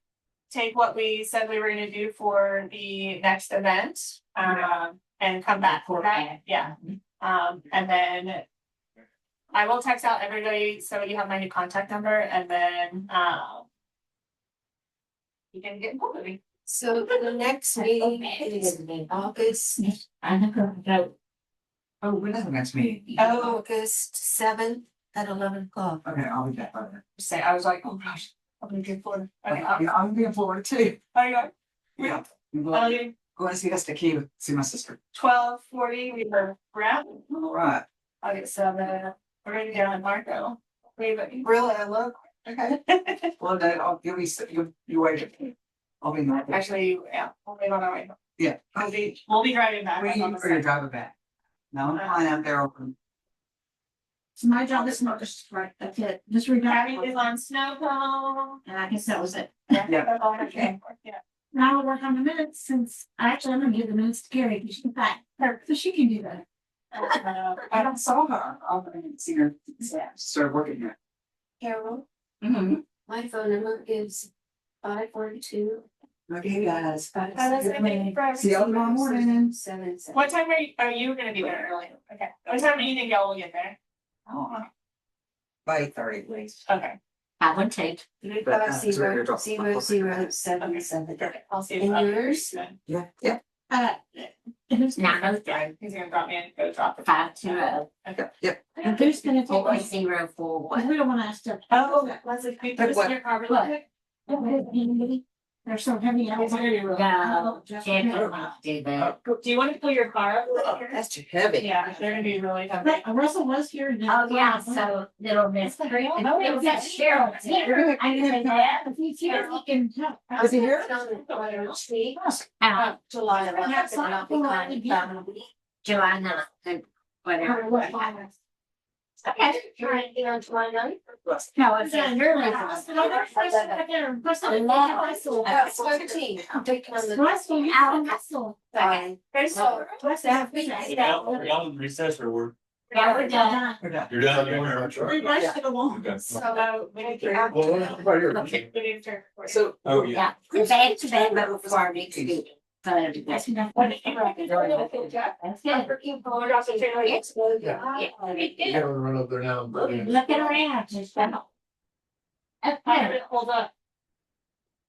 S1: take what we said we were gonna do for the next event, and come back for that, yeah. And then I will text out everybody, so you have my new contact number, and then, you can get hold of me.
S2: So the next meeting is August,
S6: Oh, when is the next meeting?
S2: August 7th at 11 o'clock.
S6: Okay, I'll be back by then.
S1: Say, I was like, oh gosh, I'm gonna get Florida. Okay,
S6: Yeah, I'm looking forward too.
S1: how you going?
S6: Yeah. I'm
S1: I'll
S6: going
S1: do
S6: to see us to Key, see my sister.
S1: 12:40, we were wrapped.
S6: All right.
S1: August 7th, we're gonna be down in Marco.
S2: Really, I love.
S1: Okay.
S6: Well, then I'll give you wait. I'll be not.
S1: Actually, yeah, we'll be on our way.
S6: Yeah.
S1: We'll be driving back.
S6: Or
S1: on the
S6: you're
S1: second.
S6: driving back. No, I'm flying out there open.
S4: So my job is not just right, that's it, just
S1: Abby is
S4: regarding,
S1: on snow cone.
S4: and I guess that was it.
S6: Yeah.
S1: That's all I'm saying. Yeah.
S4: Now I'll work on the minutes since, actually, I'm gonna give the minutes to Carrie, because she's back, so she can do that.
S6: I don't saw her. I'll see her. Start working here.
S2: Carol,
S6: Mm-hmm.
S2: my phone number is 542.
S6: Okay, guys.
S1: See
S6: y'all tomorrow morning.
S2: 77.
S1: What time are you gonna be there early? Okay, what time do you think y'all will get there?
S6: By 30 at least.
S1: Okay.
S5: I would take.
S2: 50077.
S1: Okay, I'll see.
S2: And yours?
S6: Yeah, yeah.
S4: Who's
S5: Now,
S4: gonna,
S5: those guys,
S1: He's gonna drop me and go drop it.
S5: 520,
S4: and who's gonna take
S5: or
S4: us?
S5: 041.
S4: Because we don't wanna ask to.
S1: Oh, Leslie, can you put this in your car really quick?
S4: They're so heavy. I don't want to-
S5: No,
S4: Just-
S5: Jen will do that.
S1: Do you want to pull your car up?
S6: That's too heavy.
S1: Yeah, they're gonna be really heavy.
S4: But Russell was here. and-
S5: Oh, yeah, so little miss. It was at Cheryl's here. I didn't that.
S4: If he's here, he can help.
S6: Is he here?
S2: July 11th, and I'll be gone.
S5: July 9th, whatever.
S2: Okay, you're anything on July 9th?
S5: No, it's
S4: Yeah, you're like, Russell, I'm Russell.
S2: 13, I'm taking on the.
S4: Russell, you have Russell.
S2: Fine.
S1: So,
S3: Y'all in recess or we're?
S5: Yeah, we're done.
S6: We're done.
S3: You're done.
S4: We rushed it along.
S3: Okay.
S2: So,
S1: we need to.
S5: Okay.
S1: We need to.
S6: So,
S3: Oh, yeah.
S5: Yeah, back to bed, but before our next meeting. But that's enough.
S1: What did you
S5: That's good.
S7: You gotta run up there now.
S5: Look at around, just now.
S1: I
S5: Okay.
S1: have it pulled up.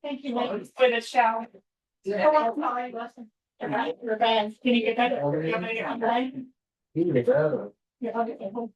S1: Thank you, ladies, for the shower. Your band, can you get that? You want me to get on the line? Yeah, I'll get that.